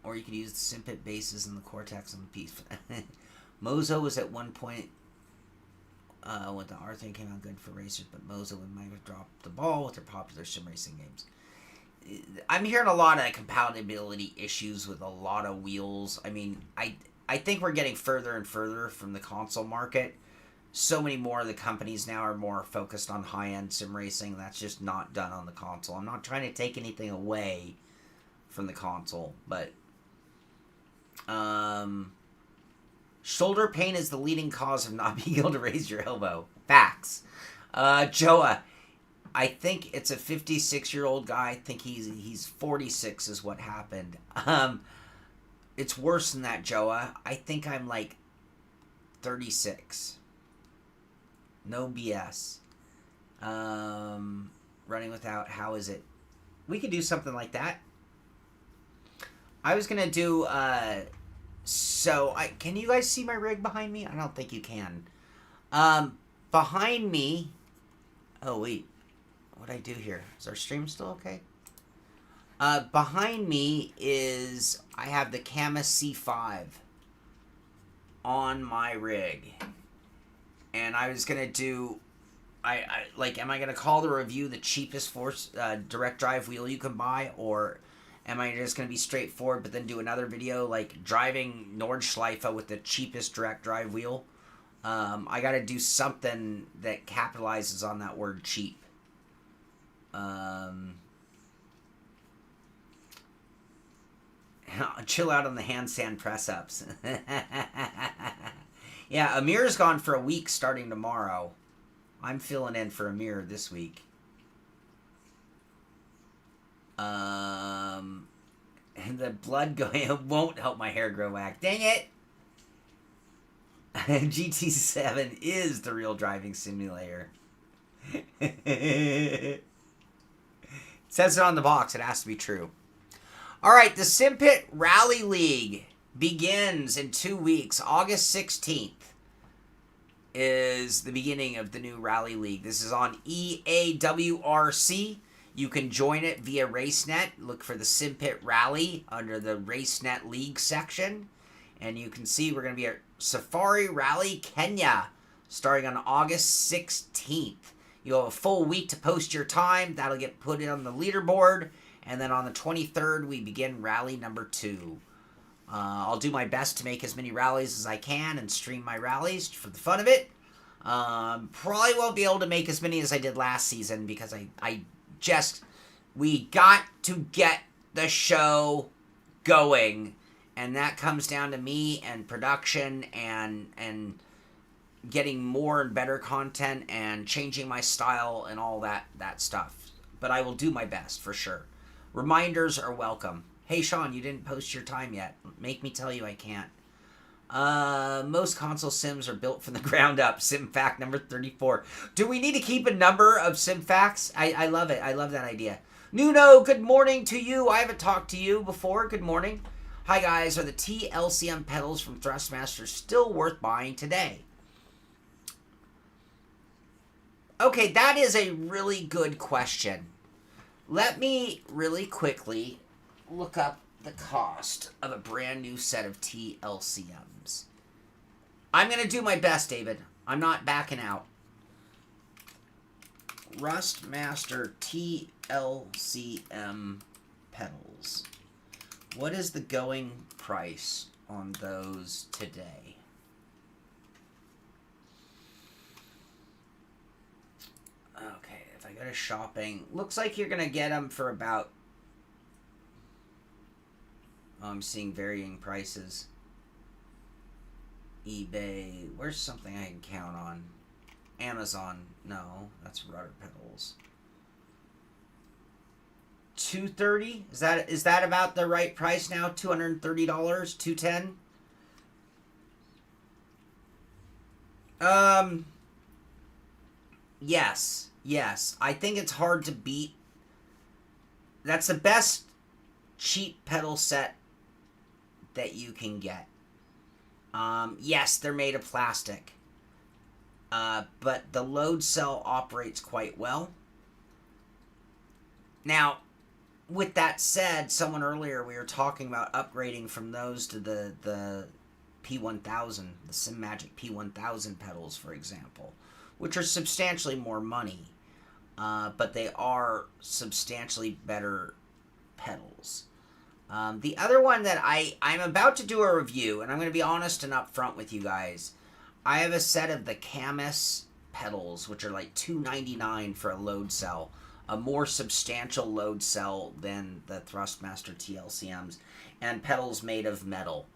Speaker 1: Or you could use the SimPit bases and the Cortex and the piece. Mozo was at one point With the R3 came out good for racers, but Moza and Microsoft dropped the ball with their popular sim racing games. I'm hearing a lot of compatibility issues with a lot of wheels. I mean, I think we're getting further and further from the console market. So many more of the companies now are more focused on high-end sim racing. That's just not done on the console. I'm not trying to take anything away from the console, but shoulder pain is the leading cause of not being able to raise your elbow. Facts. Joa, I think it's a 56-year-old guy. I think he's 46 is what happened. It's worse than that, Joa. I think I'm like 36. No BS. Running without, how is it? We could do something like that. I was going to do, can you guys see my rig behind me? I don't think you can. Behind me, oh wait, what'd I do here? Is our stream still okay? Behind me is, I have the Camus C5 on my rig. And I was going to do, am I going to call the review the cheapest direct drive wheel you can buy? Or am I just going to be straightforward but then do another video like driving Nordschleife with the cheapest direct drive wheel? I got to do something that capitalizes on that word cheap. Chill out on the handstand press-ups. Yeah, Amir's gone for a week starting tomorrow. I'm filling in for Amir this week. And the blood going won't help my hair grow back. Dang it! GT7 is the real driving simulator. It says it on the box. It has to be true. All right, the SimPit Rally League begins in 2 weeks. August 16th is the beginning of the new Rally League. This is on EAWRC. You can join it via RaceNet. Look for the SimPit Rally under the RaceNet League section. And you can see we're going to be at Safari Rally Kenya starting on August 16th. You'll have a full week to post your time. That'll get put on the leaderboard. And then on the 23rd, we begin rally number 2. I'll do my best to make as many rallies as I can and stream my rallies for the fun of it. Probably won't be able to make as many as I did last season because we got to get the show going. And that comes down to me and production and getting more and better content and changing my style and all that stuff. But I will do my best for sure. Reminders are welcome. Hey, Sean, you didn't post your time yet. Make me tell you I can't. Most console sims are built from the ground up. Sim fact number 34. Do we need to keep a number of sim facts? I love it. I love that idea. Nuno, good morning to you. I haven't talked to you before. Good morning. Hi, guys. Are the TLCM pedals from Thrustmaster still worth buying today? Okay, that is a really good question. Let me really quickly look up the cost of a brand new set of TLCMs. I'm going to do my best, David. I'm not backing out. Thrustmaster TLCM pedals. What is the going price on those today? Okay, if I go to shopping, looks like you're going to get them for about... Oh, I'm seeing varying prices. eBay, where's something I can count on? Amazon, no, that's rudder pedals. $230? Is that about the right price now? $230? $210? Yes. I think it's hard to beat. That's the best cheap pedal set that you can get. Yes, they're made of plastic. But the load cell operates quite well. Now, with that said, someone earlier, we were talking about upgrading from those to the P1000, the SimMagic P1000 pedals, for example. which are substantially more money, but they are substantially better pedals. The other one that I'm about to do a review, and I'm going to be honest and upfront with you guys. I have a set of the Camus pedals, which are like $299 for a load cell, a more substantial load cell than the Thrustmaster TLCMs, and pedals made of metal.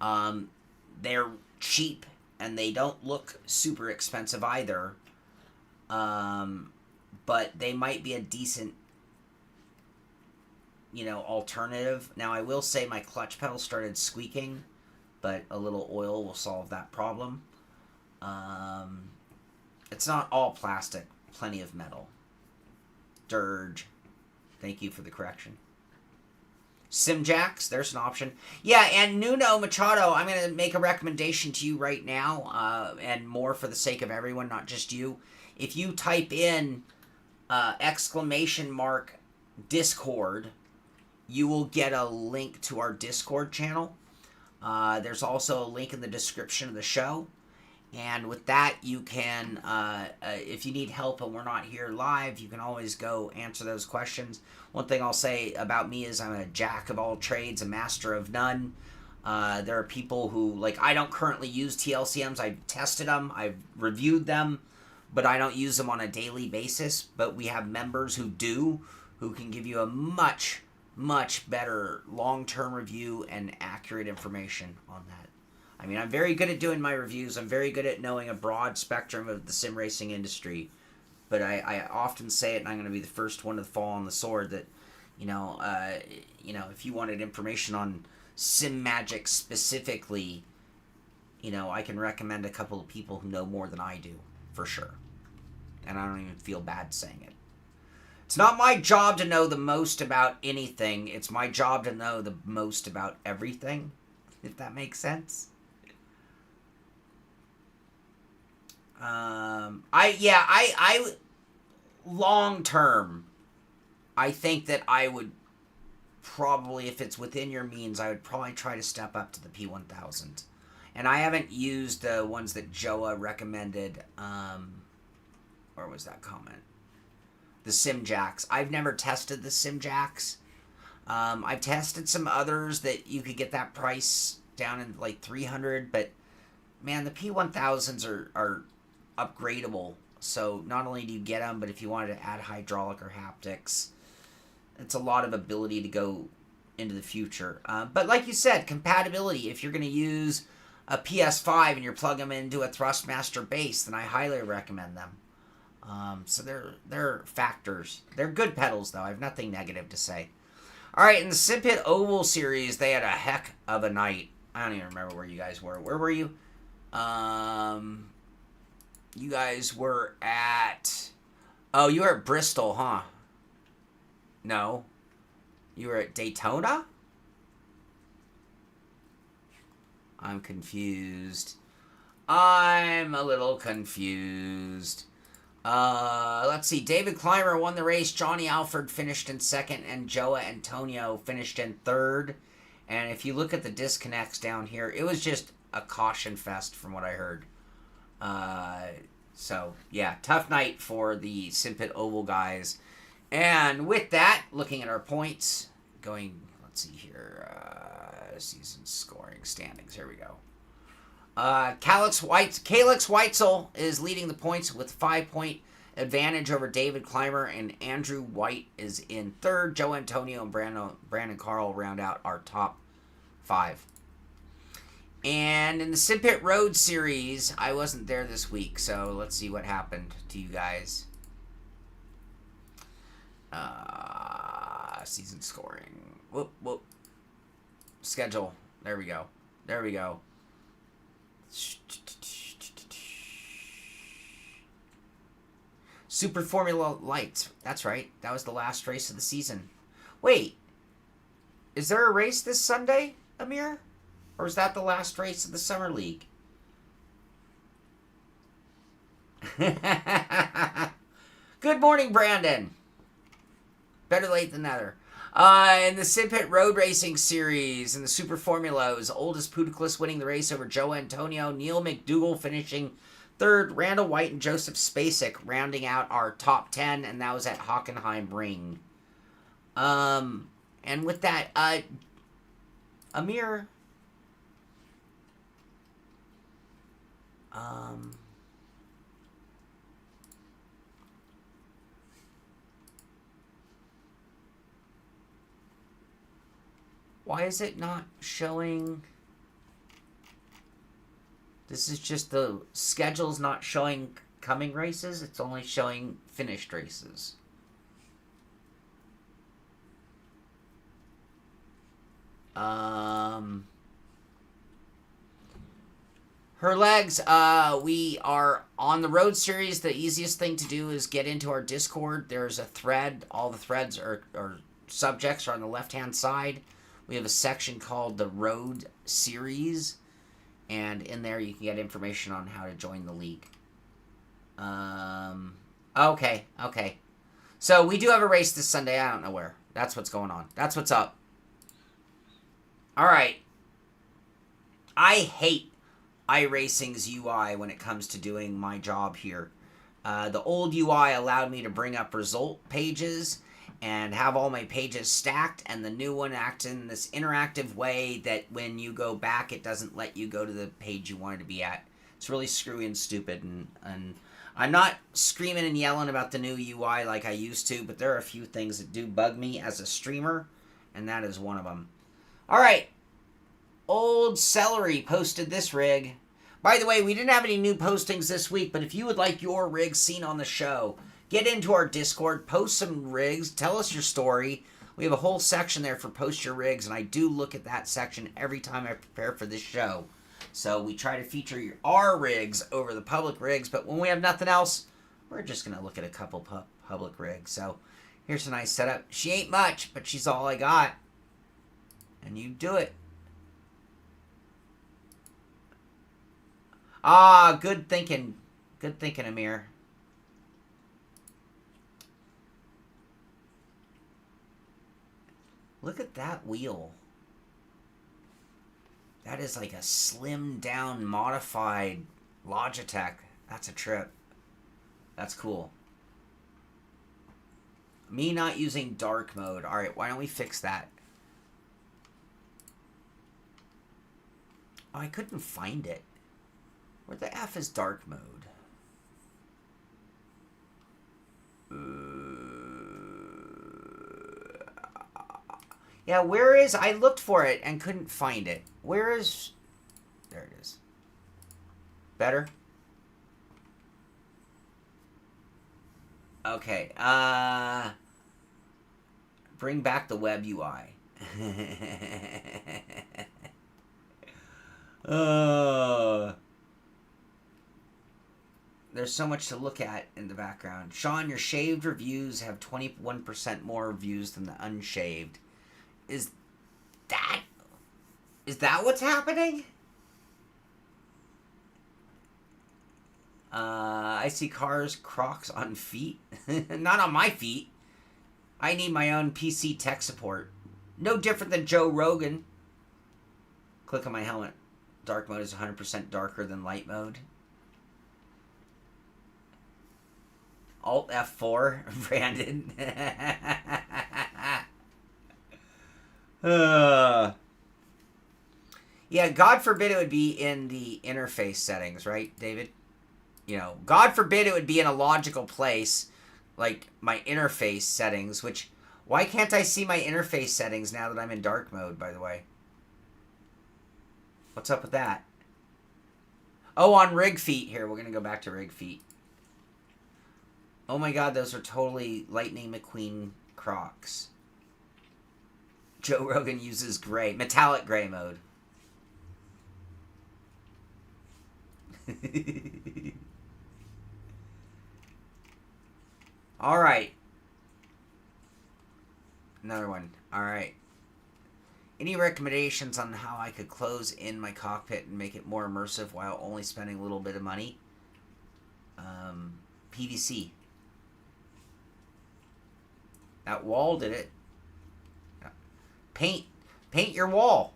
Speaker 1: They're cheap, and they don't look super expensive either, but they might be a decent, alternative. Now, I will say my clutch pedal started squeaking, but a little oil will solve that problem. It's not all plastic, plenty of metal. Dirge. Thank you for the correction. Sim jacks, there's an option. Yeah, and Nuno Machado, I'm going to make a recommendation to you right now, and more for the sake of everyone, not just you. If you type in !Discord, you will get a link to our Discord channel. There's also a link in the description of the show. And with that, you can, if you need help and we're not here live, you can always go answer those questions. One thing I'll say about me is I'm a jack of all trades, a master of none. There are people who, I don't currently use TLCMs. I've tested them. I've reviewed them, but I don't use them on a daily basis. But we have members who do, who can give you a much, much better long-term review and accurate information on that. I mean, I'm very good at doing my reviews. I'm very good at knowing a broad spectrum of the sim racing industry. But I often say it, and I'm going to be the first one to fall on the sword, that, if you wanted information on Sim Magic specifically, I can recommend a couple of people who know more than I do, for sure. And I don't even feel bad saying it. It's not my job to know the most about anything. It's my job to know the most about everything, if that makes sense. I long term, I think that I would probably, if it's within your means, I would probably try to step up to the P1000. And I haven't used the ones that Joa recommended, where was that comment? The Sim Jacks. I've never tested the Sim Jacks. I've tested some others that you could get that price down in like $300, but man, the P1000s are upgradable. So not only do you get them, but if you wanted to add hydraulic or haptics, it's a lot of ability to go into the future. But like you said, compatibility. If you're going to use a PS5 and you're plugging them into a Thrustmaster base, then I highly recommend them. So they're factors. They're good pedals, though. I have nothing negative to say. All right, in the Simpit Oval series, they had a heck of a night. I don't even remember where you guys were. Where were you? You guys were at... Oh, you were at Bristol, huh? No. You were at Daytona? I'm confused. I'm a little confused. Let's see. David Clymer won the race. Johnny Alford finished in second, and Joa Antonio finished in third. And if you look at the disconnects down here, it was just a caution fest from what I heard. So, yeah, tough night for the Simpit Oval guys. And with that, looking at our points, let's see here, season scoring standings. Here we go. Calix Weitzel is leading the points with 5-point advantage over David Clymer, and Andrew White is in third. Joe Antonio and Brandon Carl round out our top 5. And in the Simpit Road Series, I wasn't there this week, so let's see what happened to you guys. Season scoring. Whoop. Schedule. There we go. Super Formula Lights. That's right. That was the last race of the season. Wait. Is there a race this Sunday, Amir? Or is that the last race of the Summer League? Good morning, Brandon. Better late than never. In the Simpit Road Racing Series, in the Super Formulas, Oldest Pudiclus winning the race over Joe Antonio, Neil McDougall finishing Third, Randall White and Joseph Spacek rounding out our top 10, and that was at Hockenheim Ring. And with that, Amir, why is it not showing? This is just the schedule's not showing coming races. It's only showing finished races. Her legs, we are on the road series. The easiest thing to do is get into our Discord. There's a thread. All the threads or subjects are on the left-hand side. We have a section called the Road Series. And in there you can get information on how to join the league. Okay. So we do have a race this Sunday. I don't know where. That's what's going on. That's what's up. All right. I hate iRacing's UI when it comes to doing my job here. The old UI allowed me to bring up result pages and have all my pages stacked, and the new one acts in this interactive way that when you go back, it doesn't let you go to the page you wanted to be at. It's really screwy and stupid, and I'm not screaming and yelling about the new UI like I used to, but there are a few things that do bug me as a streamer, and that is one of them. All right. Old Celery posted this rig. By the way, we didn't have any new postings this week, but if you would like your rig seen on the show, get into our Discord, post some rigs, tell us your story. We have a whole section there for post your rigs, and I do look at that section every time I prepare for this show. So we try to feature our rigs over the public rigs, but when we have nothing else, we're just going to look at a couple public rigs. So here's a nice setup. She ain't much, but she's all I got. And you do it. Ah, good thinking. Good thinking, Amir. Look at that wheel. That is like a slimmed down, modified Logitech. That's a trip. That's cool. Me not using dark mode. Alright, why don't we fix that? Oh, I couldn't find it. Where the F is dark mode? Yeah, where is... I looked for it and couldn't find it. Where is... There it is. Better? Okay, bring back the web UI. There's so much to look at in the background. Sean, your shaved reviews have 21% more views than the unshaved. Is that what's happening? I see cars, Crocs on feet. Not on my feet. I need my own PC tech support. No different than Joe Rogan. Click on my helmet. Dark mode is 100% darker than light mode. Alt F4, Brandon. Yeah, God forbid it would be in the interface settings, right, David? You know, God forbid it would be in a logical place, like my interface settings, which, why can't I see my interface settings now that I'm in dark mode, by the way? What's up with that? Oh, on rig feet. Here, we're going to go back to rig feet. Oh my god, those are totally Lightning McQueen Crocs. Joe Rogan uses gray, metallic gray mode. Alright. Another one. Alright. Any recommendations on how I could close in my cockpit and make it more immersive while only spending a little bit of money? PVC. That wall did it. Paint your wall.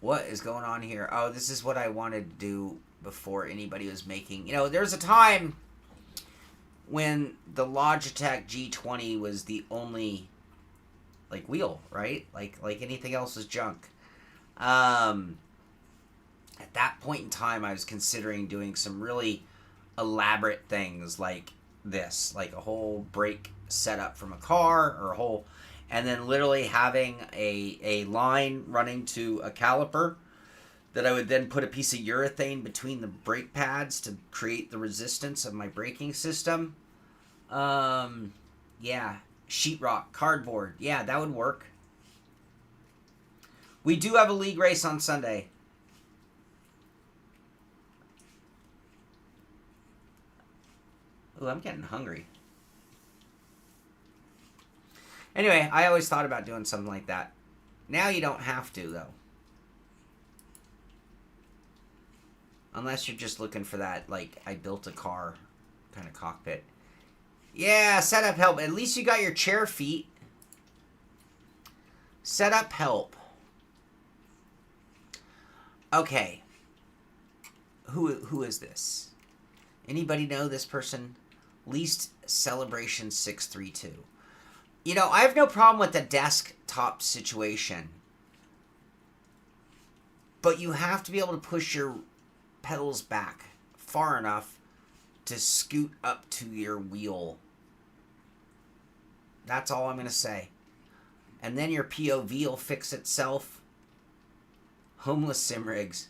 Speaker 1: What is going on here? Oh, this is what I wanted to do before anybody was making... You know, there's a time when the Logitech G20 was the only, like, wheel, right? Like anything else was junk. At that point in time, I was considering doing some really elaborate things like this, like a whole brake setup from a car, or a whole... And then literally having a line running to a caliper that I would then put a piece of urethane between the brake pads to create the resistance of my braking system. Yeah. Sheetrock, cardboard. Yeah, that would work. We do have a league race on Sunday. Ooh, I'm getting hungry. Anyway, I always thought about doing something like that. Now you don't have to, though. Unless you're just looking for that, like, I built a car kind of cockpit. Yeah, setup help. At least you got your chair feet. Setup help. Okay. Who is this? Anybody know this person? Least Celebration 632. You know, I have no problem with the desktop situation. But you have to be able to push your pedals back far enough to scoot up to your wheel. That's all I'm going to say. And then your POV will fix itself. Homeless sim rigs.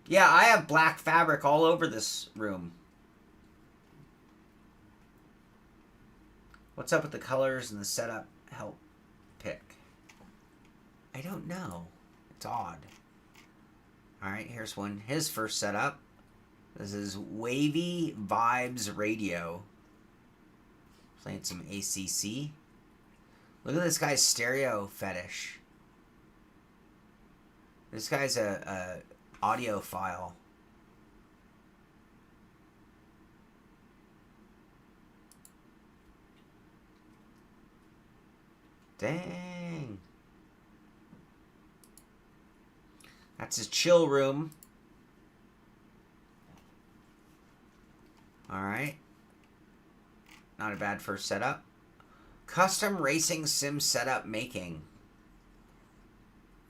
Speaker 1: Yeah, I have black fabric all over this room. What's up with the colors and the setup help pick? I don't know. It's odd. Alright, here's one. His first setup. This is Wavy Vibes Radio. Playing some ACC. Look at this guy's stereo fetish. This guy's a audiophile. Dang. That's his chill room. Alright. Not a bad first setup. Custom racing sim setup making.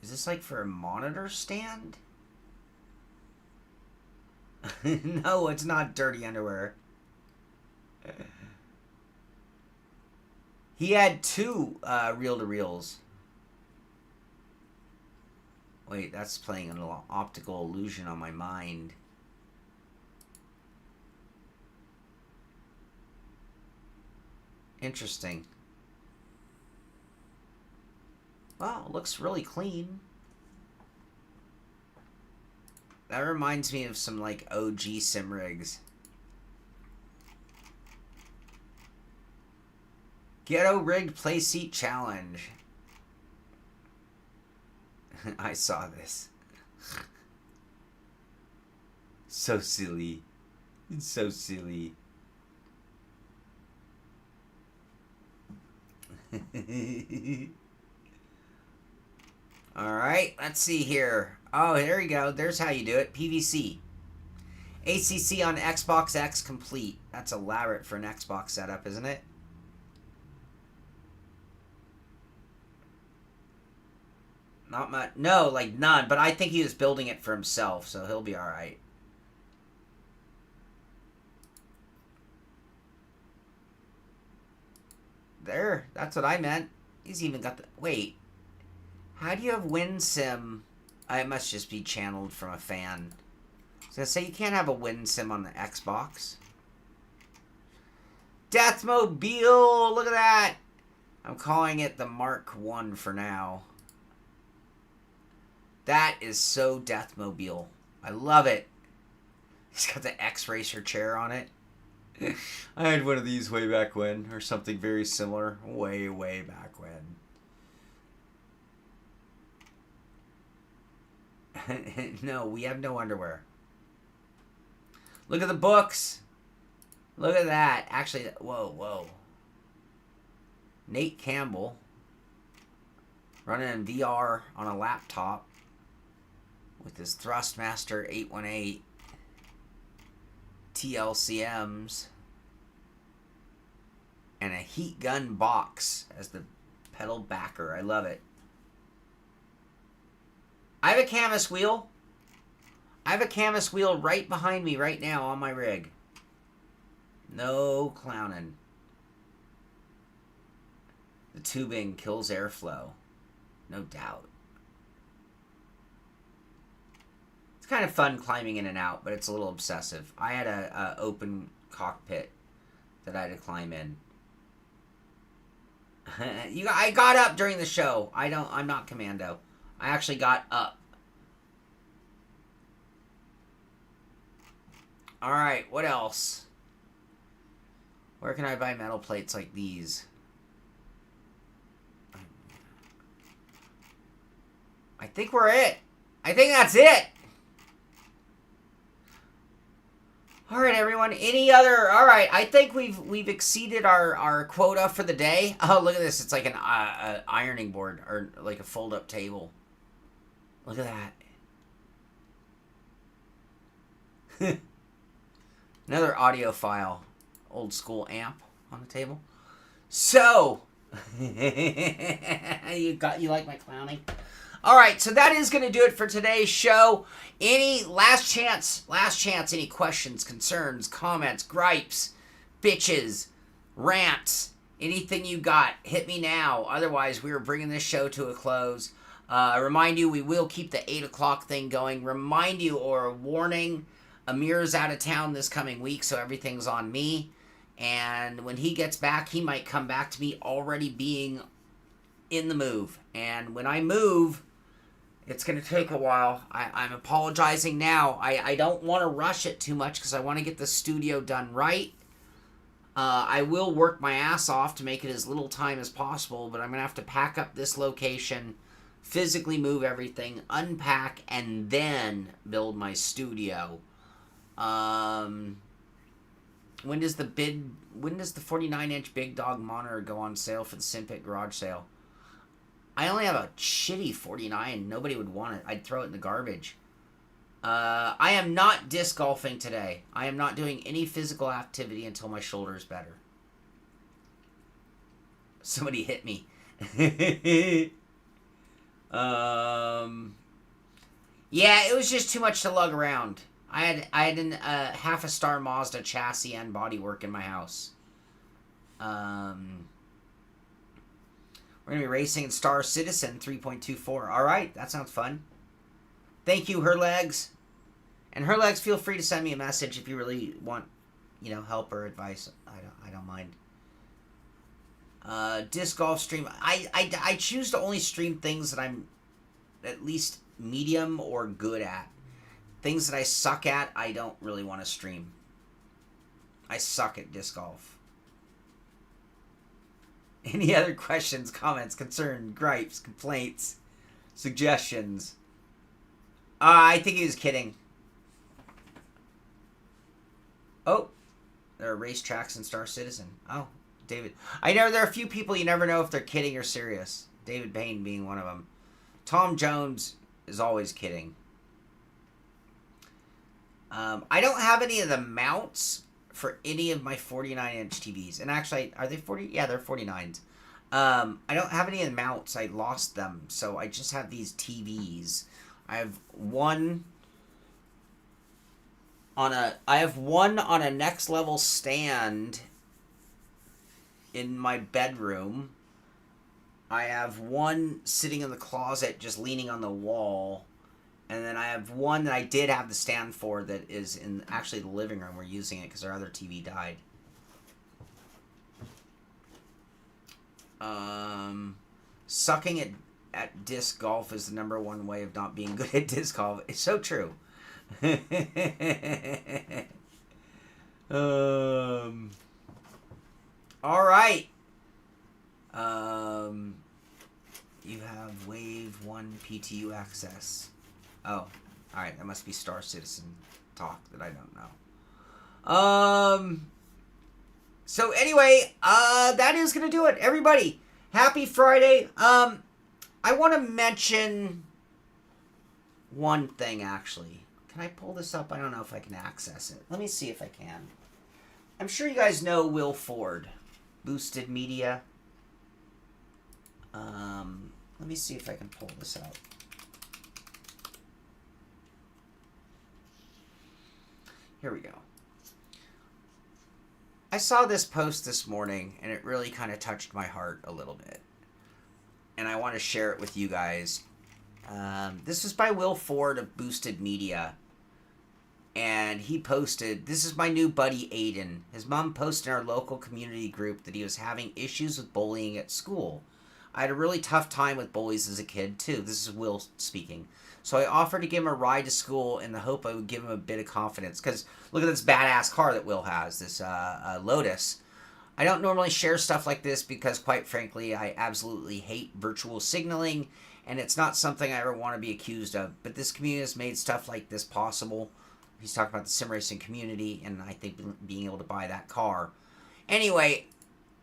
Speaker 1: Is this like for a monitor stand? No, it's not dirty underwear. He had two reel-to-reels. Wait, that's playing an optical illusion on my mind. Interesting. Wow, looks really clean. That reminds me of some like OG sim rigs. Ghetto rigged playseat challenge. I saw this. So silly. It's so silly. Alright, let's see here. Oh, there we go. There's how you do it. PVC. ACC on Xbox X complete. That's elaborate for an Xbox setup, isn't it? Not much. No, like none. But I think he was building it for himself, so he'll be alright. There. That's what I meant. He's even got the... Wait. How do you have WinSim? It must just be channeled from a fan. I was going to say, you can't have a WinSim on the Xbox. Deathmobile! Look at that! I'm calling it the Mark 1 for now. That is so Deathmobile. I love it. He's got the X-Racer chair on it. I had one of these way back when, or something very similar. Way, way back when. No, we have no underwear. Look at the books. Look at that. Actually, whoa, whoa. Nate Campbell running in VR on a laptop with his Thrustmaster 818 TLCMs and a heat gun box as the pedal backer. I love it. I have a canvas wheel. I have a canvas wheel right behind me right now on my rig. No clowning. The tubing kills airflow. No doubt. It's kind of fun climbing in and out, but it's a little obsessive. I had a open cockpit that I had to climb in. I got up during the show. I'm not commando. I actually got up. Alright, what else? Where can I buy metal plates like these? I think we're it. I think that's it. Alright, everyone. Any other... Alright, I think we've exceeded our quota for the day. Oh, look at this. It's like an ironing board or like a fold-up table. Look at that. Another audio file. Old school amp on the table. So, you like my clowning? All right, so that is going to do it for today's show. Any last chance, any questions, concerns, comments, gripes, bitches, rants, anything you got, hit me now. Otherwise, we are bringing this show to a close. Remind you, we will keep the 8 o'clock thing going. Remind you, or a warning, Amir's out of town this coming week, so everything's on me. And when he gets back, he might come back to me already being in the move. And when I move, it's going to take a while. I'm apologizing now. I don't want to rush it too much because I want to get the studio done right. I will work my ass off to make it as little time as possible, but I'm going to have to pack up this location, physically move everything, unpack, and then build my studio. When does the 49-inch Big Dog monitor go on sale for the Simpit garage sale? I only have a shitty 49. Nobody would want it. I'd throw it in the garbage. I am not disc golfing today. I am not doing any physical activity until my shoulder is better. Somebody hit me. Yeah, it was just too much to lug around. I had an half a star Mazda chassis and bodywork in my house. We're going to be racing in Star Citizen 3.24. All right, that sounds fun. Thank you, Herlegs. And Herlegs, feel free to send me a message if you really want, help or advice. I don't mind. Disc golf stream. I choose to only stream things that I'm at least medium or good at. Things that I suck at, I don't really want to stream. I suck at disc golf. Any other questions, comments, concerns, gripes, complaints, suggestions? I think he was kidding. Oh, there are racetracks in Star Citizen. Oh, David. There are a few people you never know if they're kidding or serious. David Payne being one of them. Tom Jones is always kidding. I don't have any of the mounts for any of my 49-inch TVs. And actually, are they 40? Yeah, they're 49s. I don't have any of the mounts. I lost them. So I just have these TVs. I have one on a next level stand in my bedroom. I have one sitting in the closet just leaning on the wall. And then I have one that I did have the stand for that is in actually the living room. We're using it because our other TV died. Sucking at disc golf is the #1 way of not being good at disc golf. It's so true. All right. You have Wave 1 PTU access. Oh, alright, that must be Star Citizen talk that I don't know. So anyway, that is going to do it. Everybody, happy Friday. I want to mention one thing, actually. Can I pull this up? I don't know if I can access it. Let me see if I can. I'm sure you guys know Will Ford, Boosted Media. Let me see if I can pull this out. Here we go. I saw this post this morning, and it really kind of touched my heart a little bit. And I want to share it with you guys. This is by Will Ford of Boosted Media. And he posted, "This is my new buddy Aiden. His mom posted in our local community group that he was having issues with bullying at school. I had a really tough time with bullies as a kid, too." This is Will speaking. "So I offered to give him a ride to school in the hope I would give him a bit of confidence." Because look at this badass car that Will has, this Lotus. "I don't normally share stuff like this because, quite frankly, I absolutely hate virtual signaling, and it's not something I ever want to be accused of. But this community has made stuff like this possible." He's talking about the sim racing community, and I think being able to buy that car. Anyway,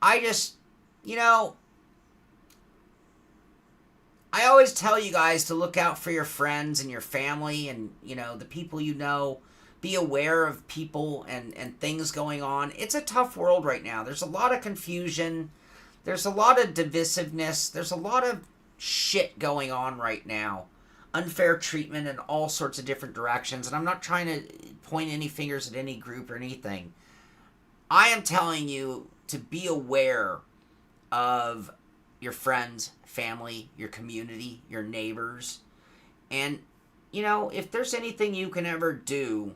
Speaker 1: I just, I always tell you guys to look out for your friends and your family and, the people you know. Be aware of people and things going on. It's a tough world right now. There's a lot of confusion. There's a lot of divisiveness. There's a lot of shit going on right now. Unfair treatment in all sorts of different directions. And I'm not trying to point any fingers at any group or anything. I am telling you to be aware of your friends, family, your community, your neighbors. And, if there's anything you can ever do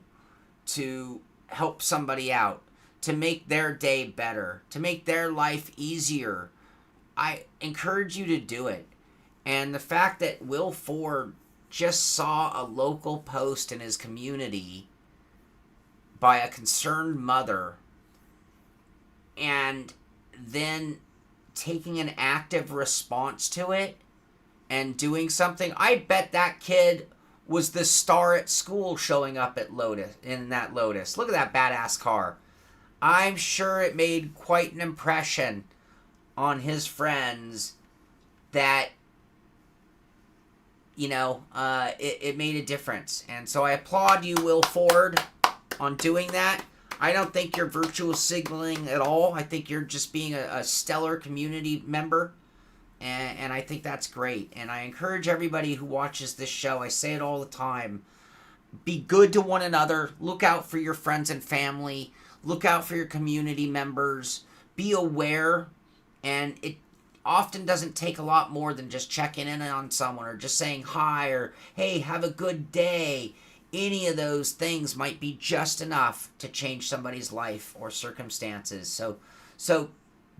Speaker 1: to help somebody out, to make their day better, to make their life easier, I encourage you to do it. And the fact that Will Ford just saw a local post in his community by a concerned mother and then taking an active response to it and doing something, I bet that kid was the star at school showing up at Lotus, in that Lotus. Look at that badass car. I'm sure it made quite an impression on his friends that it made a difference. And so I applaud you, Will Ford, on doing that. I don't think you're virtual signaling at all. I think you're just being a stellar community member. And I think that's great. And I encourage everybody who watches this show, I say it all the time, be good to one another. Look out for your friends and family. Look out for your community members. Be aware. And it often doesn't take a lot more than just checking in on someone or just saying hi or, hey, have a good day. Any of those things might be just enough to change somebody's life or circumstances. So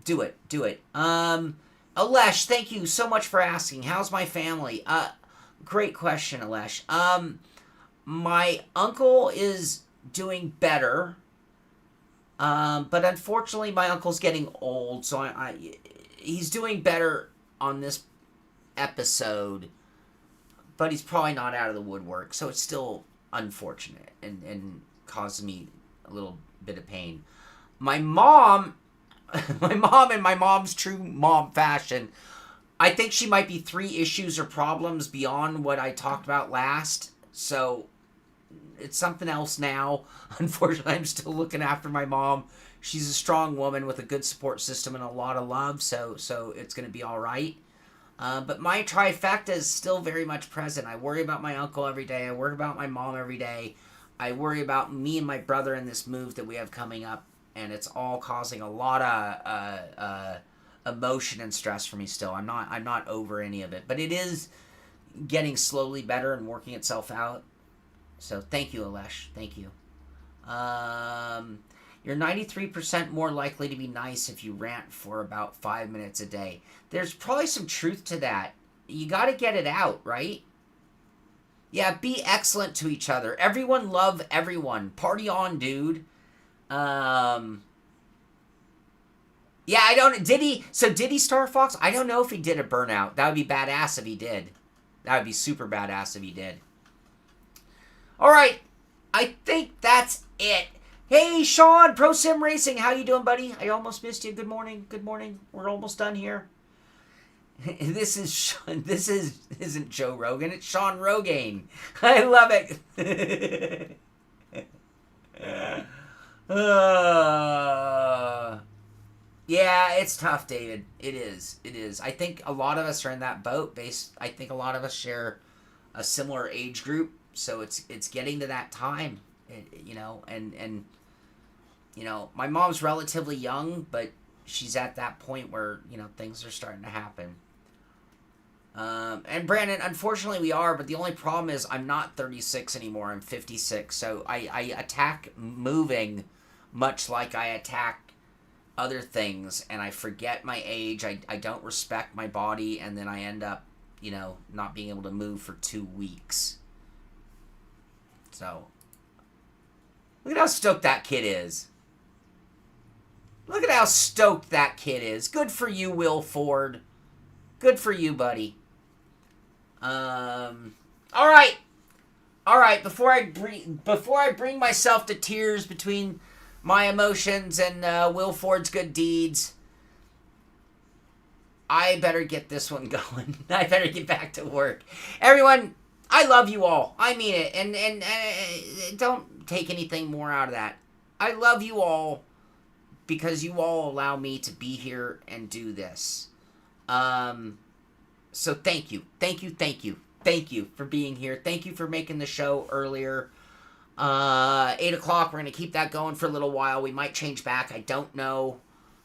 Speaker 1: do it. Do it. Alesh, thank you so much for asking. How's my family? Great question, Alesh. My uncle is doing better. But unfortunately, my uncle's getting old, so he's doing better on this episode, but he's probably not out of the woodwork, so it's still unfortunate and causes me a little bit of pain. My mom, in my mom's true mom fashion, I think she might be 3 issues or problems beyond what I talked about last, so it's something else now. Unfortunately, I'm still looking after my mom. She's a strong woman with a good support system and a lot of love, so it's going to be all right. But my trifecta is still very much present. I worry about my uncle every day. I worry about my mom every day. I worry about me and my brother in this move that we have coming up, and it's all causing a lot of emotion and stress for me still. I'm not over any of it, but it is getting slowly better and working itself out. So thank you, Alesh. Thank you. You're 93% more likely to be nice if you rant for about 5 minutes a day. There's probably some truth to that. You got to get it out, right? Yeah, be excellent to each other. Everyone love everyone. Party on, dude. Yeah, I don't... Did he Star Fox? I don't know if he did a burnout. That would be badass if he did. That would be super badass if he did. All right. I think that's it. Hey, Sean, Pro Sim Racing. How you doing, buddy? I almost missed you. Good morning. Good morning. We're almost done here. This isn't Joe Rogan. It's Sean Rogaine. I love it. Yeah, it's tough, David. It is. It is. I think a lot of us are in that boat. I think a lot of us share a similar age group, so it's getting to that time, you know. And you know, my mom's relatively young, but she's at that point where, you know, things are starting to happen. And Brandon, unfortunately we are, but the only problem is I'm not 36 anymore. I'm 56. So I attack moving much like I attack other things, and I forget my age. I don't respect my body, and then I end up, you know, not being able to move for 2 weeks. So, look at how stoked that kid is. Look at how stoked that kid is. Good for you, Will Ford. Good for you, buddy. All right. Before I bring myself to tears between my emotions and Will Ford's good deeds, I better get this one going. I better get back to work. Everyone, I love you all. I mean it, and don't take anything more out of that. I love you all because you all allow me to be here and do this. So thank you for being here. Thank you for making the show earlier. 8 o'clock, we're going to keep that going for a little while. We might change back. I don't know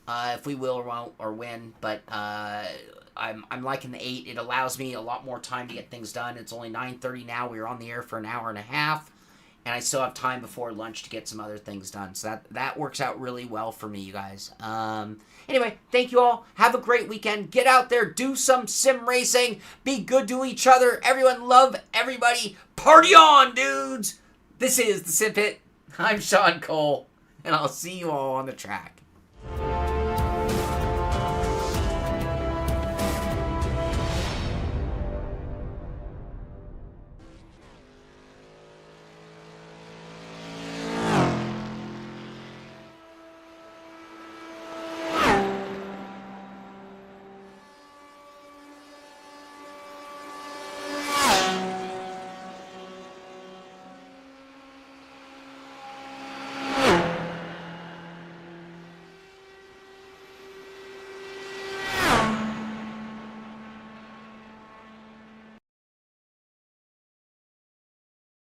Speaker 1: if we will or won't or when, but I'm liking the 8. It allows me a lot more time to get things done. It's only 9:30 now. We were on the air for an hour and a half, and I still have time before lunch to get some other things done. So that works out really well for me, you guys. Anyway, thank you all. Have a great weekend. Get out there. Do some sim racing. Be good to each other. Everyone love everybody. Party on, dudes. This is the Sim Pit. I'm Sean Cole, and I'll see you all on the track.